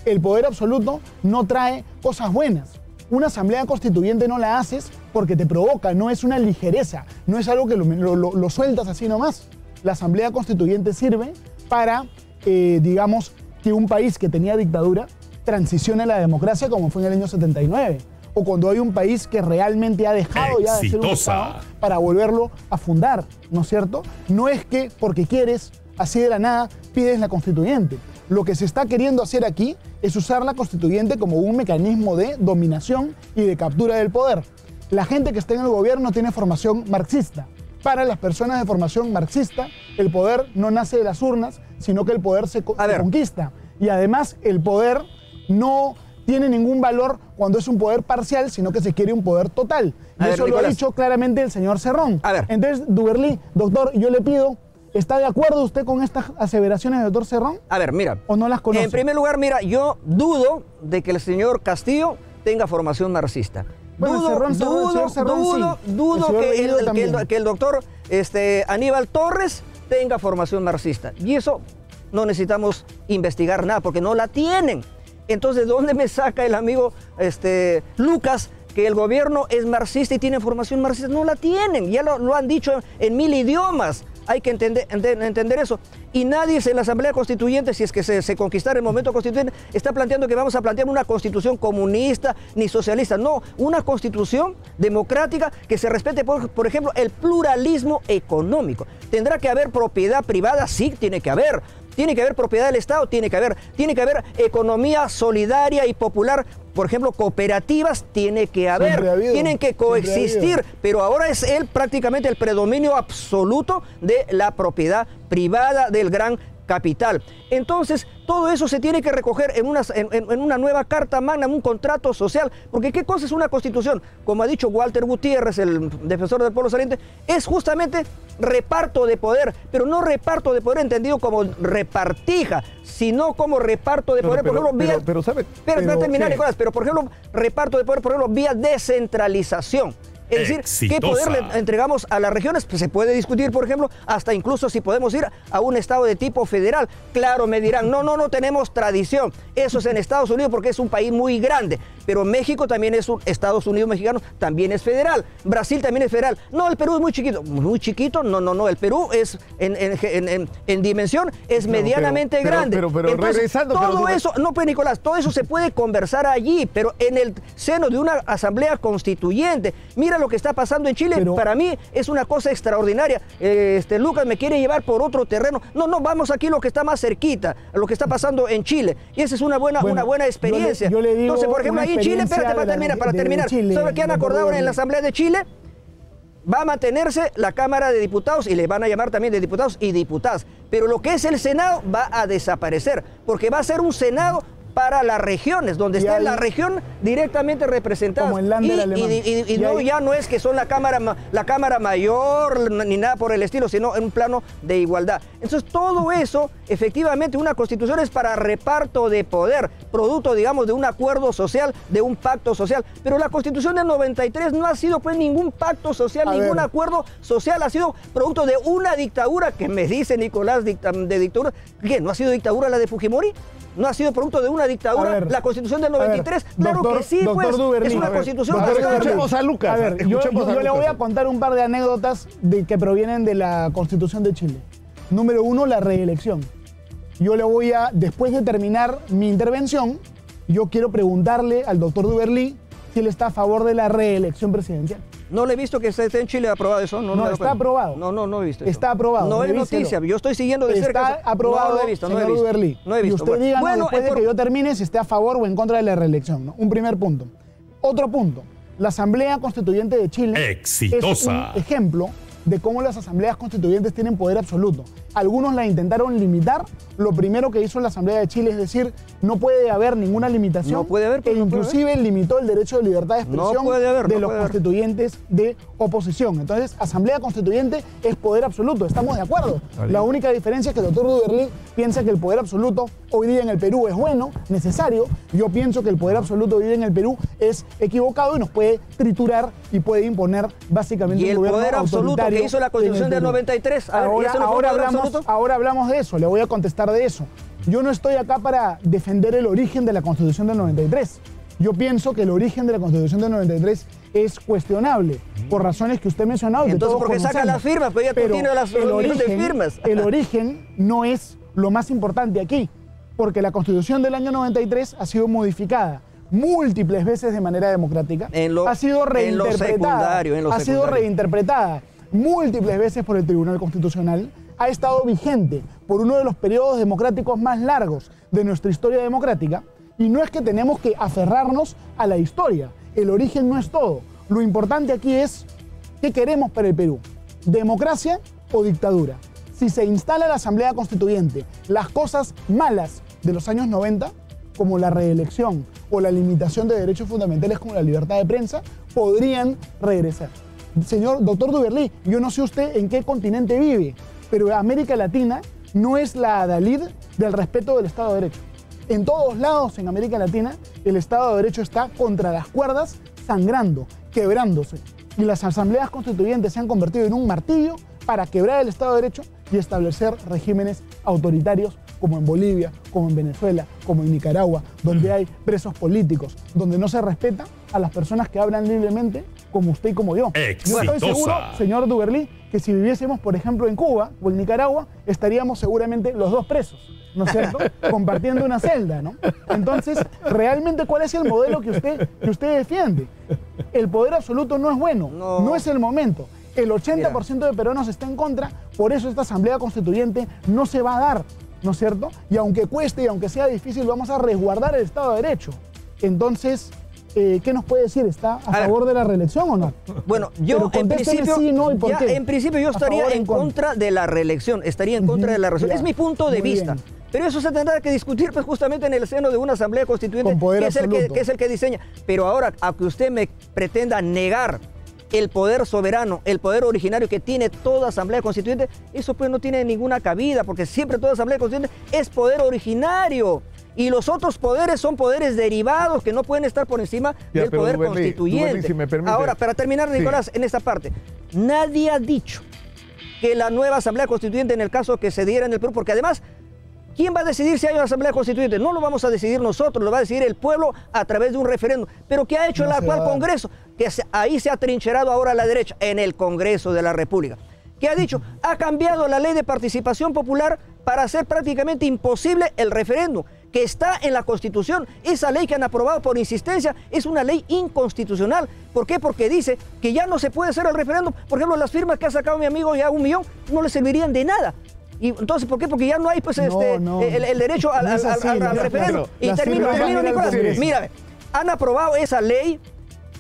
El poder absoluto no trae cosas buenas. Una asamblea constituyente no la haces porque te provoca, no es una ligereza, no es algo que lo sueltas así nomás. La asamblea constituyente sirve para, digamos, que un país que tenía dictadura transicione a la democracia como fue en el año 79. O cuando hay un país que realmente ha dejado ya de ser un Estado para volverlo a fundar, ¿no es cierto? No es que porque quieres, así de la nada, pides la constituyente. Lo que se está queriendo hacer aquí es usar la constituyente como un mecanismo de dominación y de captura del poder. La gente que está en el gobierno tiene formación marxista. Para las personas de formación marxista, el poder no nace de las urnas, sino que el poder se conquista. Y además, el poder no tiene ningún valor cuando es un poder parcial, sino que se quiere un poder total. Y eso lo ha dicho claramente el señor Cerrón. Entonces, Duberlí, doctor, yo le pido, ¿está de acuerdo usted con estas aseveraciones del doctor Cerrón? A ver, mira. ¿O no las conoce? En primer lugar, mira, yo dudo de que el señor Castillo tenga formación marxista. Bueno, dudo que el doctor Aníbal Torres tenga formación marxista. Y eso no necesitamos investigar nada, porque no la tienen. Entonces, ¿de dónde me saca el amigo Lucas que el gobierno es marxista y tiene formación marxista? No la tienen, ya lo han dicho en 1000 idiomas. Hay que entender eso. Y nadie en la Asamblea Constituyente, si es que se conquistara el momento constituyente, está planteando que vamos a plantear una constitución comunista ni socialista. No, una constitución democrática que se respete, por ejemplo, el pluralismo económico. ¿Tendrá que haber propiedad privada? Sí, tiene que haber. Tiene que haber propiedad del Estado, tiene que haber economía solidaria y popular, por ejemplo, cooperativas, tiene que haber, tienen que coexistir, pero ahora es prácticamente el predominio absoluto de la propiedad privada del gran capital. Entonces, todo eso se tiene que recoger en una nueva carta magna, en un contrato social, porque ¿qué cosa es una constitución? Como ha dicho Walter Gutiérrez, el defensor del pueblo saliente, es justamente reparto de poder, pero no reparto de poder entendido como repartija, sino como reparto de poder, por ejemplo, vía... Nicolás, pero por ejemplo, reparto de poder, por ejemplo, vía descentralización. Es decir, ¿qué poder le entregamos a las regiones? Pues se puede discutir, por ejemplo, hasta incluso si podemos ir a un estado de tipo federal. Claro, me dirán, no tenemos tradición. Eso es en Estados Unidos porque es un país muy grande. Pero México también es Estados Unidos mexicano, también es federal. Brasil también es federal. No, el Perú es muy chiquito. Muy chiquito, no. El Perú es en dimensión es medianamente grande. Pero entonces, regresando... todo eso, no, pues Nicolás, todo eso se puede conversar allí, pero en el seno de una asamblea constituyente. Mira lo que está pasando en Chile, para mí es una cosa extraordinaria. Lucas me quiere llevar por otro terreno. No, vamos aquí lo que está más cerquita, a lo que está pasando en Chile. Y esa es una buena experiencia. Yo le digo entonces, por ejemplo, ahí en Chile, espérate, para terminar. ¿Sabe qué han acordado en la Asamblea de Chile? Va a mantenerse la Cámara de Diputados y le van a llamar también de diputados y diputadas. Pero lo que es el Senado va a desaparecer, porque va a ser un Senado para las regiones, donde esté la región directamente representada. Como el Länder alemán. Y no, ya no es que son la cámara mayor ni nada por el estilo, sino en un plano de igualdad. Entonces todo eso, efectivamente, una constitución es para reparto de poder, producto, digamos, de un acuerdo social, de un pacto social. Pero la constitución del 93 no ha sido pues ningún pacto social, ningún acuerdo social, ha sido producto de una dictadura, que me dice Nicolás de dictadura. ¿Qué? ¿No ha sido dictadura la de Fujimori? ¿No ha sido producto de una dictadura la Constitución del 93? Claro que sí, pues. Duberlí, es una Constitución. Escuchemos a Lucas. Yo le voy a contar un par de anécdotas que provienen de la Constitución de Chile. Número 1, la reelección. Yo le voy a, después de terminar mi intervención, yo quiero preguntarle al doctor Duberlí si él está a favor de la reelección presidencial. No le he visto que esté en Chile aprobado eso. No está aprobado. No he visto eso. Está aprobado. No es noticia. Yo estoy siguiendo de cerca. Está aprobado, no lo he visto, señor Duberlí. No he visto. Y usted diga después de que yo termine si esté a favor o en contra de la reelección, ¿no? Un primer punto. Otro punto. La Asamblea Constituyente de Chile es un ejemplo de cómo las asambleas constituyentes tienen poder absoluto. Algunos la intentaron limitar. Lo primero que hizo la Asamblea de Chile es decir, no puede haber ninguna limitación. No puede haber, e inclusive limitó el derecho de libertad de expresión de los constituyentes de oposición. Entonces, Asamblea Constituyente es poder absoluto. Estamos de acuerdo. La única diferencia es que el doctor Duberlí piensa que el poder absoluto hoy día en el Perú es bueno, necesario. Yo pienso que el poder absoluto hoy día en el Perú es equivocado y nos puede triturar y puede imponer básicamente un gobierno autoritario. Y el poder absoluto que hizo la Constitución del 93. Ahora hablamos de eso, le voy a contestar de eso. Yo no estoy acá para defender el origen de la Constitución del 93. Yo pienso que el origen de la Constitución del 93 es cuestionable, por razones que usted ha mencionado. Entonces, ¿por qué saca las firmas? Pues ya tiene las millones de firmas. El origen no es lo más importante aquí, porque la Constitución del año 93 ha sido modificada múltiples veces de manera democrática. Ha sido reinterpretada múltiples veces por el Tribunal Constitucional. Ha estado vigente por uno de los periodos democráticos más largos de nuestra historia democrática. Y no es que tenemos que aferrarnos a la historia. El origen no es todo. Lo importante aquí es qué queremos para el Perú. ¿Democracia o dictadura? Si se instala la Asamblea Constituyente, las cosas malas de los años 90, como la reelección o la limitación de derechos fundamentales como la libertad de prensa, podrían regresar. Señor doctor Duberlí, yo no sé usted en qué continente vive, pero América Latina no es la adalid del respeto del Estado de Derecho. En todos lados en América Latina, el Estado de Derecho está contra las cuerdas, sangrando, quebrándose. Y las asambleas constituyentes se han convertido en un martillo para quebrar el Estado de Derecho y establecer regímenes autoritarios como en Bolivia, como en Venezuela, como en Nicaragua, donde hay presos políticos, donde no se respeta a las personas que hablan libremente, como usted y como yo. Yo estoy seguro, señor Duberlí, que si viviésemos, por ejemplo, en Cuba o en Nicaragua, estaríamos seguramente los dos presos, ¿no es cierto? Compartiendo una celda, ¿no? Entonces, realmente, ¿cuál es el modelo que usted defiende? El poder absoluto no es bueno, no es el momento. El 80% de peruanos está en contra, por eso esta Asamblea Constituyente no se va a dar, ¿no es cierto? Y aunque cueste y aunque sea difícil, vamos a resguardar el Estado de Derecho. Entonces, ¿qué nos puede decir? ¿Está a favor de la reelección o no? Bueno, yo en principio, sí, no, ¿y por qué? En principio yo estaría en contra de la reelección, estaría en contra de la reelección. Es mi punto de vista. Bien. Pero eso se tendrá que discutir pues, justamente en el seno de una Asamblea Constituyente que es el que diseña. Pero ahora, a que usted me pretenda negar el poder soberano, el poder originario que tiene toda Asamblea Constituyente, eso pues no tiene ninguna cabida, porque siempre toda Asamblea Constituyente es poder originario. Y los otros poderes son poderes derivados que no pueden estar por encima del poder constituyente. Si me permite. Ahora, para terminar, Nicolás, en esta parte, nadie ha dicho que la nueva Asamblea Constituyente, en el caso que se diera en el Perú, porque además, ¿quién va a decidir si hay una Asamblea Constituyente? No lo vamos a decidir nosotros, lo va a decidir el pueblo a través de un referéndum. Pero ¿qué ha hecho el actual Congreso? Que ahí se ha trincherado ahora la derecha, en el Congreso de la República. ¿Qué ha dicho? Ha cambiado la ley de participación popular para hacer prácticamente imposible el referéndum, que está en la Constitución. Esa ley que han aprobado por insistencia es una ley inconstitucional. ¿Por qué? Porque dice que ya no se puede hacer el referéndum. Por ejemplo, las firmas que ha sacado mi amigo, ya 1 millón, no le servirían de nada. Y entonces, ¿por qué? Porque ya no hay pues, el derecho al referéndum. Y termino, Nicolás. Mírame, han aprobado esa ley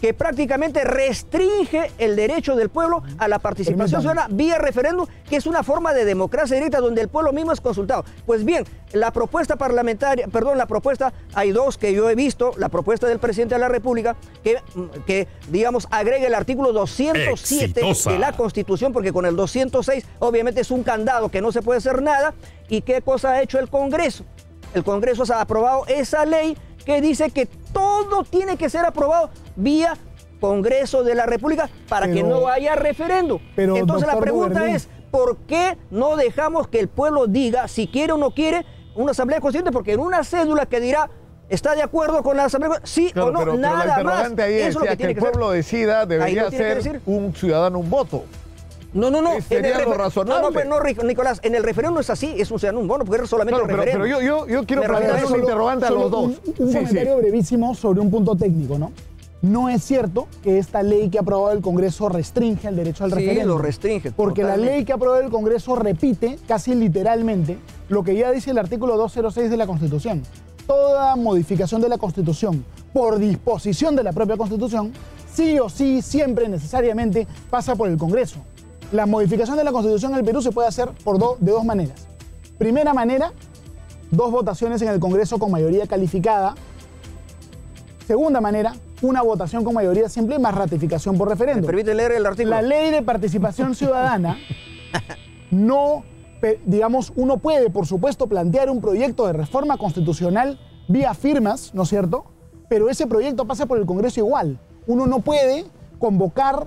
que prácticamente restringe el derecho del pueblo a la participación ciudadana vía referéndum, que es una forma de democracia directa donde el pueblo mismo es consultado. Pues bien, la propuesta parlamentaria, perdón, la propuesta, hay dos que yo he visto, la propuesta del presidente de la República, que digamos, agrega el artículo 207 de la Constitución, porque con el 206 obviamente es un candado que no se puede hacer nada. ¿Y qué cosa ha hecho el Congreso? El Congreso ha aprobado esa ley que dice que todo tiene que ser aprobado vía Congreso de la República para que no haya referéndum. Entonces la pregunta es, ¿por qué no dejamos que el pueblo diga si quiere o no quiere una Asamblea Constituyente? Porque en una cédula que dirá, ¿está de acuerdo con la Asamblea? Sí o no, nada más. Ahí eso es lo que el pueblo decida, debería ser un ciudadano un voto. No. Sería lo razonable. No, Nicolás, en el referéndum es así, es un ciudadano un bono, porque es solamente el referéndum. Pero yo quiero plantear un interrogante a los dos. Un comentario brevísimo sobre un punto técnico, ¿no? No es cierto que esta ley que ha aprobado el Congreso restringe el derecho al referéndum. Sí, lo restringe. Porque totalmente. La ley que ha aprobado el Congreso repite, casi literalmente, lo que ya dice el artículo 206 de la Constitución. Toda modificación de la Constitución, por disposición de la propia Constitución, sí o sí, siempre, necesariamente, pasa por el Congreso. La modificación de la Constitución en el Perú se puede hacer de dos maneras. Primera manera, 2 votaciones en el Congreso con mayoría calificada. Segunda manera, una votación con mayoría simple más ratificación por referéndum. ¿Me permite leer el artículo? La ley de participación ciudadana no, digamos, uno puede, por supuesto, plantear un proyecto de reforma constitucional vía firmas, ¿no es cierto? Pero ese proyecto pasa por el Congreso igual. Uno no puede convocar,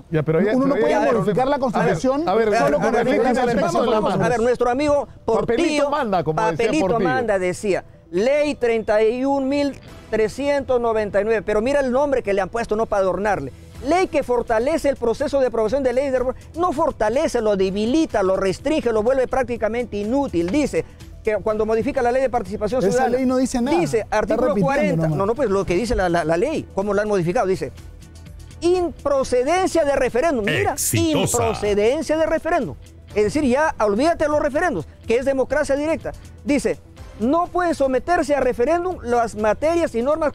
uno no puede modificar la Constitución solo con a ver, nuestro amigo Portillo, Papelito Manda decía, ley 31.399, pero mira el nombre que le han puesto, no para adornarle. Ley que fortalece el proceso de aprobación de leyes de reforma, no fortalece, lo debilita, lo restringe, lo vuelve prácticamente inútil. Dice que cuando modifica la ley de participación ciudadana, esa ley no dice nada. Dice, artículo 40, pues lo que dice la ley, cómo la han modificado, dice improcedencia de referéndum. Mira, improcedencia de referéndum. Es decir, ya olvídate de los referéndums, que es democracia directa. Dice, no puede someterse a referéndum las materias y normas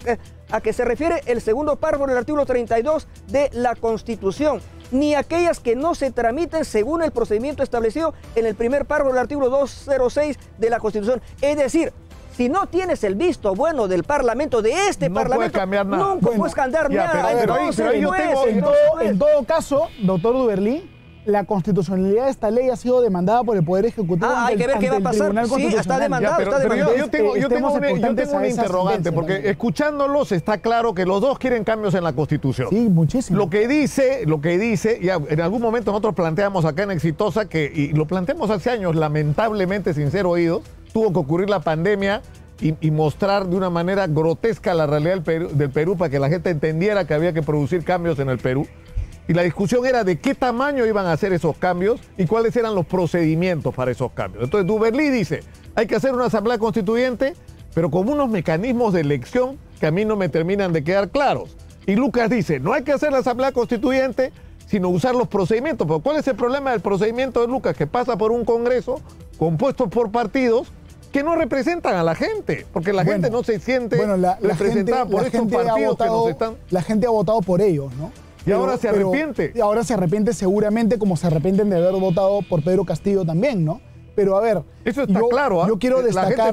a que se refiere el segundo párrafo del artículo 32 de la Constitución, ni aquellas que no se tramiten según el procedimiento establecido en el primer párrafo del artículo 206 de la Constitución. Es decir, si no tienes el visto bueno del Parlamento, de este Parlamento, puedes cambiar nada. Nunca puedes cambiar nada. En todo caso, doctor Duberlí, la constitucionalidad de esta ley ha sido demandada por el Poder Ejecutivo. Hay que ver qué va a pasar. Sí, está demandado. Yo tengo un interrogante, porque escuchándolos está claro que los dos quieren cambios en la Constitución. Sí, muchísimo. Lo que dice, ya en algún momento nosotros planteamos acá en Exitosa, y lo planteamos hace años, lamentablemente sin ser oídos, tuvo que ocurrir la pandemia y mostrar de una manera grotesca la realidad del Perú para que la gente entendiera que había que producir cambios en el Perú. Y la discusión era de qué tamaño iban a hacer esos cambios y cuáles eran los procedimientos para esos cambios. Entonces Duberlí dice, hay que hacer una asamblea constituyente, pero con unos mecanismos de elección que a mí no me terminan de quedar claros. Y Lucas dice, no hay que hacer la asamblea constituyente, sino usar los procedimientos. Pero ¿cuál es el problema del procedimiento de Lucas? Que pasa por un Congreso compuesto por partidos que no representan a la gente, porque la gente no se siente representada por estos partidos que nos están... La gente ha votado por ellos, ¿no? Y ahora se arrepiente. Y ahora se arrepiente seguramente, como se arrepienten de haber votado por Pedro Castillo también, ¿no? Pero a ver, eso está claro, yo quiero destacar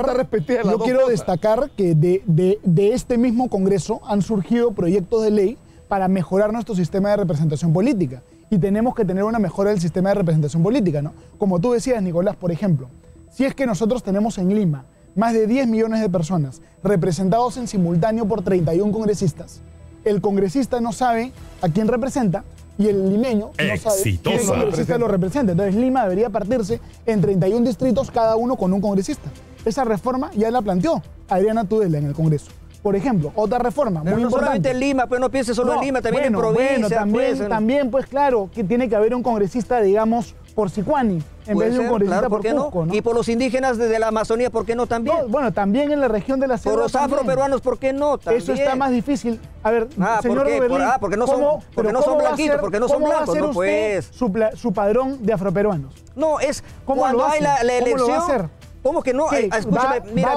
que de este mismo Congreso han surgido proyectos de ley para mejorar nuestro sistema de representación política. Y tenemos que tener una mejora del sistema de representación política, ¿no? Como tú decías, Nicolás, por ejemplo, si es que nosotros tenemos en Lima más de 10 millones de personas, representados en simultáneo por 31 congresistas. El congresista no sabe a quién representa y el limeño no sabe qué congresista lo representa. Entonces Lima debería partirse en 31 distritos, cada uno con un congresista. Esa reforma ya la planteó Adriana Tudela en el Congreso. Por ejemplo, otra reforma pero muy no importante. solamente en Lima, pues no piense solo en Lima, también en provincia. Bueno, también, pues claro, que tiene que haber un congresista, digamos, por Sicuani, en vez de un congresista por Cusco, ¿no? Y por los indígenas de la Amazonía, ¿por qué no también? No, bueno, también en la región de la Sierra. Por los afroperuanos, ¿por qué no? También. Eso está más difícil. A ver, señor ¿por qué? Duberlí, Porque no son blanquitos, porque no son blancos, no pues. Su padrón de afroperuanos. No, es cuando hay la elección. ¿Cómo lo va a hacer? ¿Cómo que no? Escúchame, mira,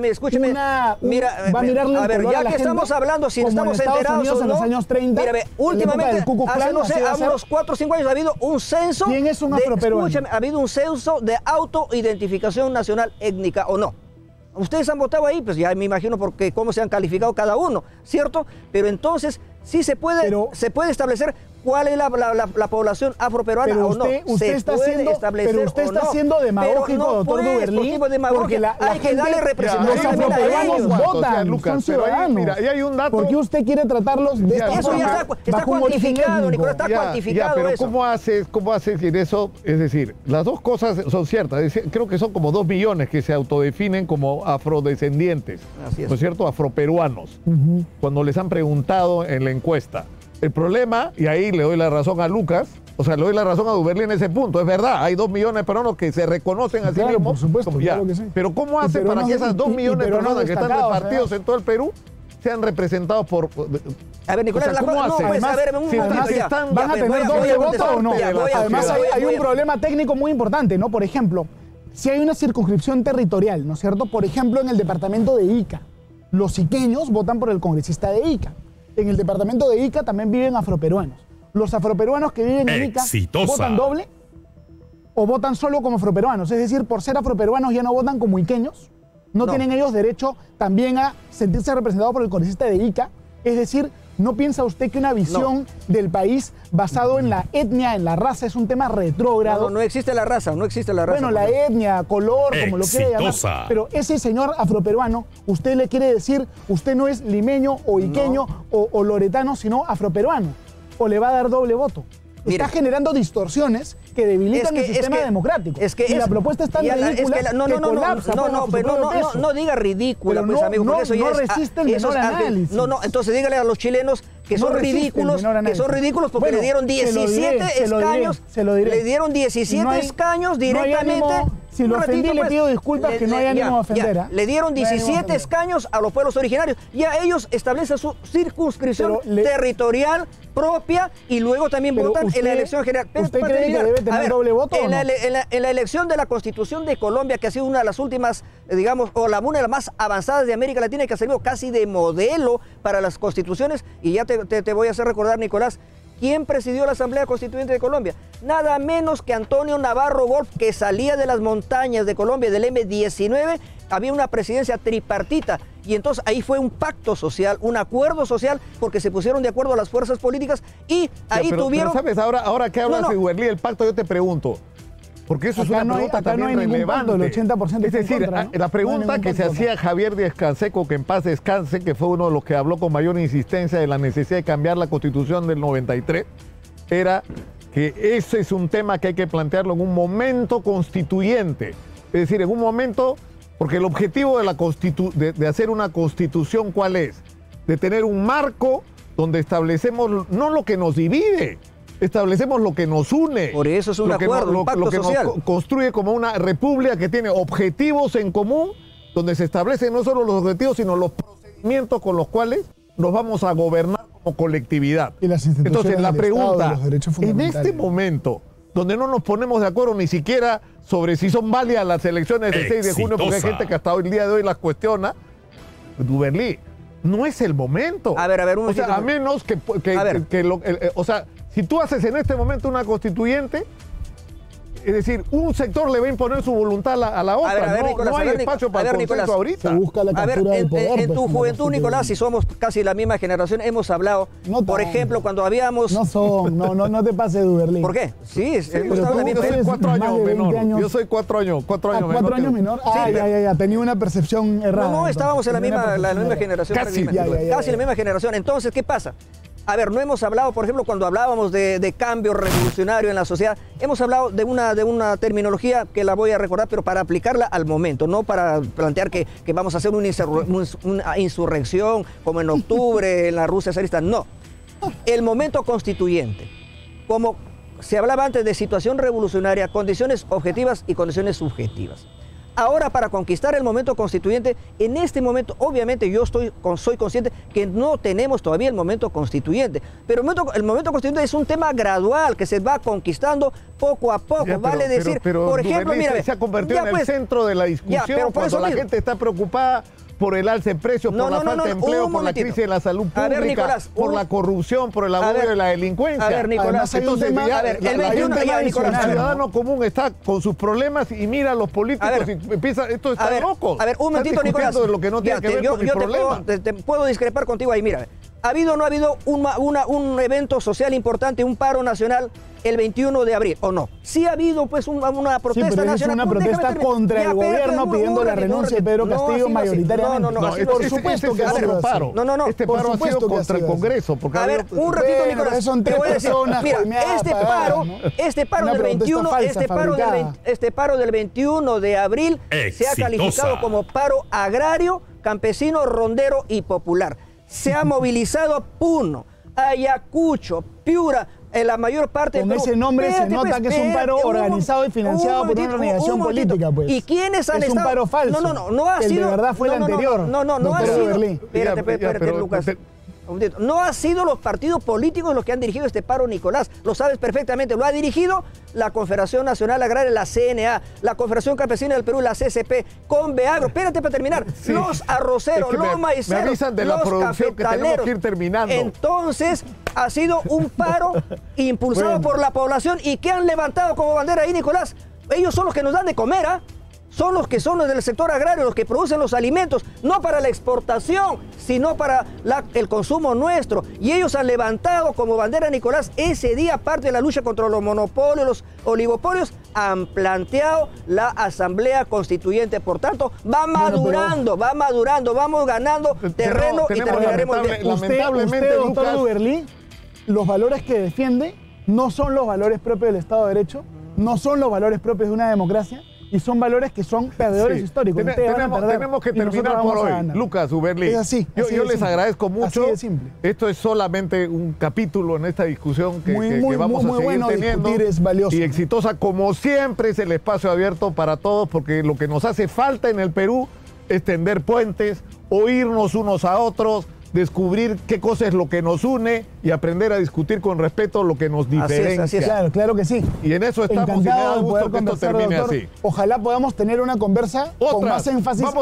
escúchame. Va a mirarle a ver, el color ya a la que gente, estamos hablando, si estamos en Estados enterados Unidos o en no, los años 30, mírame, últimamente, hace no sé, así va a hace ser. unos 4 o 5 años ha habido un censo. ¿Quién es un afroperuano? Escúchame, ha habido un censo de autoidentificación nacional étnica o no. Ustedes han votado ahí, pues ya me imagino porque cómo se han calificado cada uno, ¿cierto? Pero entonces sí se puede establecer cuál es la población afroperuana o no. Usted está siendo demagógico, doctor Duberlí, porque hay que darle representación los afroperuanos votan, son ciudadanos. Mira, y hay un dato. ¿Por qué usted quiere tratarlos de esta eso forma? ya está cuantificado, Nicolás, está cuantificado pero eso. ¿cómo haces en eso? Es decir, las dos cosas son ciertas. Creo que son como 2 millones que se autodefinen como afrodescendientes, así es. ¿no es cierto? Afroperuanos, cuando les han preguntado en la encuesta. El problema, y ahí le doy la razón a Lucas, o sea, le doy la razón a Duberlí en ese punto, es verdad, hay 2 millones de peruanos que se reconocen a sí mismos. Por supuesto, claro que sí. Pero ¿cómo hace para que esas 2 millones de personas que están repartidos en todo el Perú sean representados por... A ver, Nicolás, ¿cómo hace? ¿Van a tener doble voto o no? Además, hay un problema técnico muy importante, ¿no? Por ejemplo, si hay una circunscripción territorial, ¿no es cierto? Por ejemplo, en el departamento de Ica, los iqueños votan por el congresista de Ica. En el departamento de Ica también viven afroperuanos. Los afroperuanos que viven en Ica votan doble o votan solo como afroperuanos. Es decir, por ser afroperuanos ya no votan como iqueños. No tienen ellos derecho también a sentirse representados por el congresista de Ica. Es decir, ¿no piensa usted que una visión del país basado en la etnia, en la raza, es un tema retrógrado? No existe la raza, no existe la raza. Bueno, la etnia, color, como lo quiera llamar. Pero ese señor afroperuano, usted le quiere decir, usted no es limeño o iqueño o loretano, sino afroperuano. O le va a dar doble voto. Está generando distorsiones que debilitan el sistema democrático. Y la propuesta es tan ridícula que colapsa. No diga ridícula, pues, amigo, porque eso ya no resiste el menor análisis. Entonces dígale a los chilenos que son ridículos, porque le dieron 17 escaños. Le dieron 17 escaños directamente. Si lo ofendí, le pido disculpas, que no hay ánimo de ofender. Le dieron 17 escaños a los pueblos originarios. Ya ellos establecen su circunscripción territorial propia y luego también votan en la elección general. ¿Usted cree que debe tener doble voto o no? En la elección de la Constitución de Colombia, que ha sido una de las últimas, digamos, o una de las más avanzadas de América Latina, que ha servido casi de modelo para las constituciones, y ya te voy a hacer recordar, Nicolás, ¿quién presidió la Asamblea Constituyente de Colombia? Nada menos que Antonio Navarro Wolf, que salía de las montañas de Colombia, del M-19, había una presidencia tripartita, y entonces ahí fue un pacto social, un acuerdo social, porque se pusieron de acuerdo las fuerzas políticas, y ahí tuvieron... Pero, ¿sabes? Ahora que hablas de Duberlí, el pacto, yo te pregunto, porque eso es una pregunta también relevante. El 80% es decir, la pregunta que se hacía Javier Díaz Canseco, que en paz descanse, que fue uno de los que habló con mayor insistencia de la necesidad de cambiar la Constitución del 93, era que ese es un tema que hay que plantearlo en un momento constituyente. Es decir, en un momento, porque el objetivo de hacer una constitución, ¿cuál es? De tener un marco donde establecemos no lo que nos divide, establecemos lo que nos une. Por eso es un acuerdo, un pacto social. Nos construye como una república que tiene objetivos en común, donde se establecen no solo los objetivos, sino los procedimientos con los cuales nos vamos a gobernar como colectividad. Y las instituciones Entonces, la pregunta, Estado, los derechos en fundamentales. este momento, donde no nos ponemos de acuerdo ni siquiera sobre si son válidas las elecciones del 6 de junio, porque hay gente que hasta hoy el día de hoy las cuestiona, Duberlí, no es el momento. A ver, o sea, a menos o sea, si tú haces en este momento una constituyente, Es decir, un sector le va a imponer su voluntad a la otra. No hay espacio para el consenso ahorita. Se busca la captura del poder. En tu pues, juventud, Nicolás, si somos casi la misma generación, hemos hablado, por ejemplo, cuando habíamos... No te pases, Duberlín. ¿Por qué? Sí, hemos pero estado en la tú misma... eres 4 años más de 20 menor. años. Yo soy 4 años menor. 4 años menor. Ya. Tenía una percepción errada. No, estábamos en la Tenía una misma percepción generación. Casi. Casi la misma generación. Entonces, ¿qué pasa? A ver, no hemos hablado, por ejemplo, cuando hablábamos de cambio revolucionario en la sociedad, hemos hablado de una terminología que la voy a recordar, pero para aplicarla al momento, no para plantear que vamos a hacer una insurrección como en octubre en la Rusia zarista, no. El momento constituyente, como se hablaba antes de situación revolucionaria, condiciones objetivas y condiciones subjetivas. Ahora, para conquistar el momento constituyente, en este momento, obviamente yo soy consciente que no tenemos todavía el momento constituyente, pero el momento constituyente es un tema gradual que se va conquistando poco a poco, pero, por ejemplo, mira, se ha convertido en el centro de la discusión cuando la gente está preocupada por el alce de precios, por la falta de empleo, por la crisis de la salud pública, Nicolás, por la corrupción, por el abuso de la delincuencia. A ver, Nicolás, entonces el Nicolás, ciudadano común está con sus problemas y mira a los políticos y empieza, esto está loco. A ver, un momentito, Nicolás. De lo que no tiene que ver con mi problema. Te puedo discrepar contigo ahí, mira. ¿Ha habido o no ha habido un evento social importante, un paro nacional el 21 de abril, o no? Sí ha habido pues una protesta nacional. Es una protesta contra el gobierno pidiendo la renuncia de Pedro Castillo mayoritariamente. Por supuesto que ha sido un paro. Este paro ha sido contra el Congreso. A ver, un ratito, Nicolás. Te voy a decir, mira, este paro del 21 de abril se ha calificado como paro agrario, campesino, rondero y popular. Se ha movilizado a Puno, Ayacucho, Piura, en la mayor parte del Perú. Con ese nombre se nota que es un paro organizado y financiado por una organización política, pues. ¿Y quiénes han estado? Es un paro falso. No ha sido. El de verdad fue el anterior. No ha sido. Espérate, Lucas. No ha sido los partidos políticos los que han dirigido este paro, Nicolás. Lo sabes perfectamente. Lo ha dirigido la Confederación Nacional Agraria, la CNA, la Confederación Campesina del Perú, la CCP, Conveagro. Espérate para terminar. Sí. Los arroceros, los maiceros, me avisan de la producción que tenemos que ir terminando. Entonces, ha sido un paro impulsado por la población. ¿Y qué han levantado como bandera ahí, Nicolás? Ellos son los que nos dan de comer, ¿ah? Son los que son los del sector agrario, los que producen los alimentos, no para la exportación, sino para el consumo nuestro. Y ellos han levantado como bandera, Nicolás, ese día, parte de la lucha contra los monopolios, los oligopolios, han planteado la Asamblea Constituyente. Por tanto, va madurando, vamos ganando terreno y terminaremos de... Usted, doctor Duberlí, los valores que defiende no son los valores propios del Estado de Derecho, no son los valores propios de una democracia, y son valores que son perdedores históricos. Tenemos que terminar por hoy. Lucas Duberlí. Es así. Yo les agradezco mucho. Así de simple. Esto es solamente un capítulo en esta discusión que vamos a seguir bueno teniendo. Es valioso. Y exitosa, como siempre, es el espacio abierto para todos, porque lo que nos hace falta en el Perú es tender puentes, oírnos unos a otros, descubrir qué cosa es lo que nos une y aprender a discutir con respeto lo que nos diferencia. Así es. Claro que sí. Y en eso estamos y me da gusto que esto termine así. Ojalá podamos tener una conversa con más énfasis en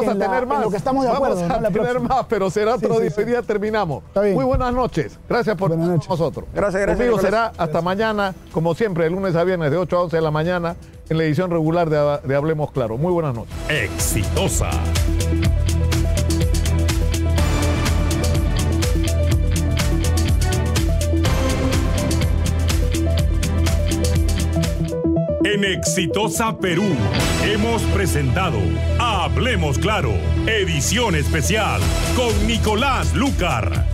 lo que estamos de acuerdo. Vamos a tener más, pero será otro día. Hoy día terminamos. Muy buenas noches. Gracias por estar con nosotros. Gracias. Conmigo será hasta mañana, como siempre, de lunes a viernes de 8 a 11 de la mañana en la edición regular de Hablemos Claro. Muy buenas noches. Exitosa. En Exitosa Perú hemos presentado Hablemos Claro, edición especial con Nicolás Lucar.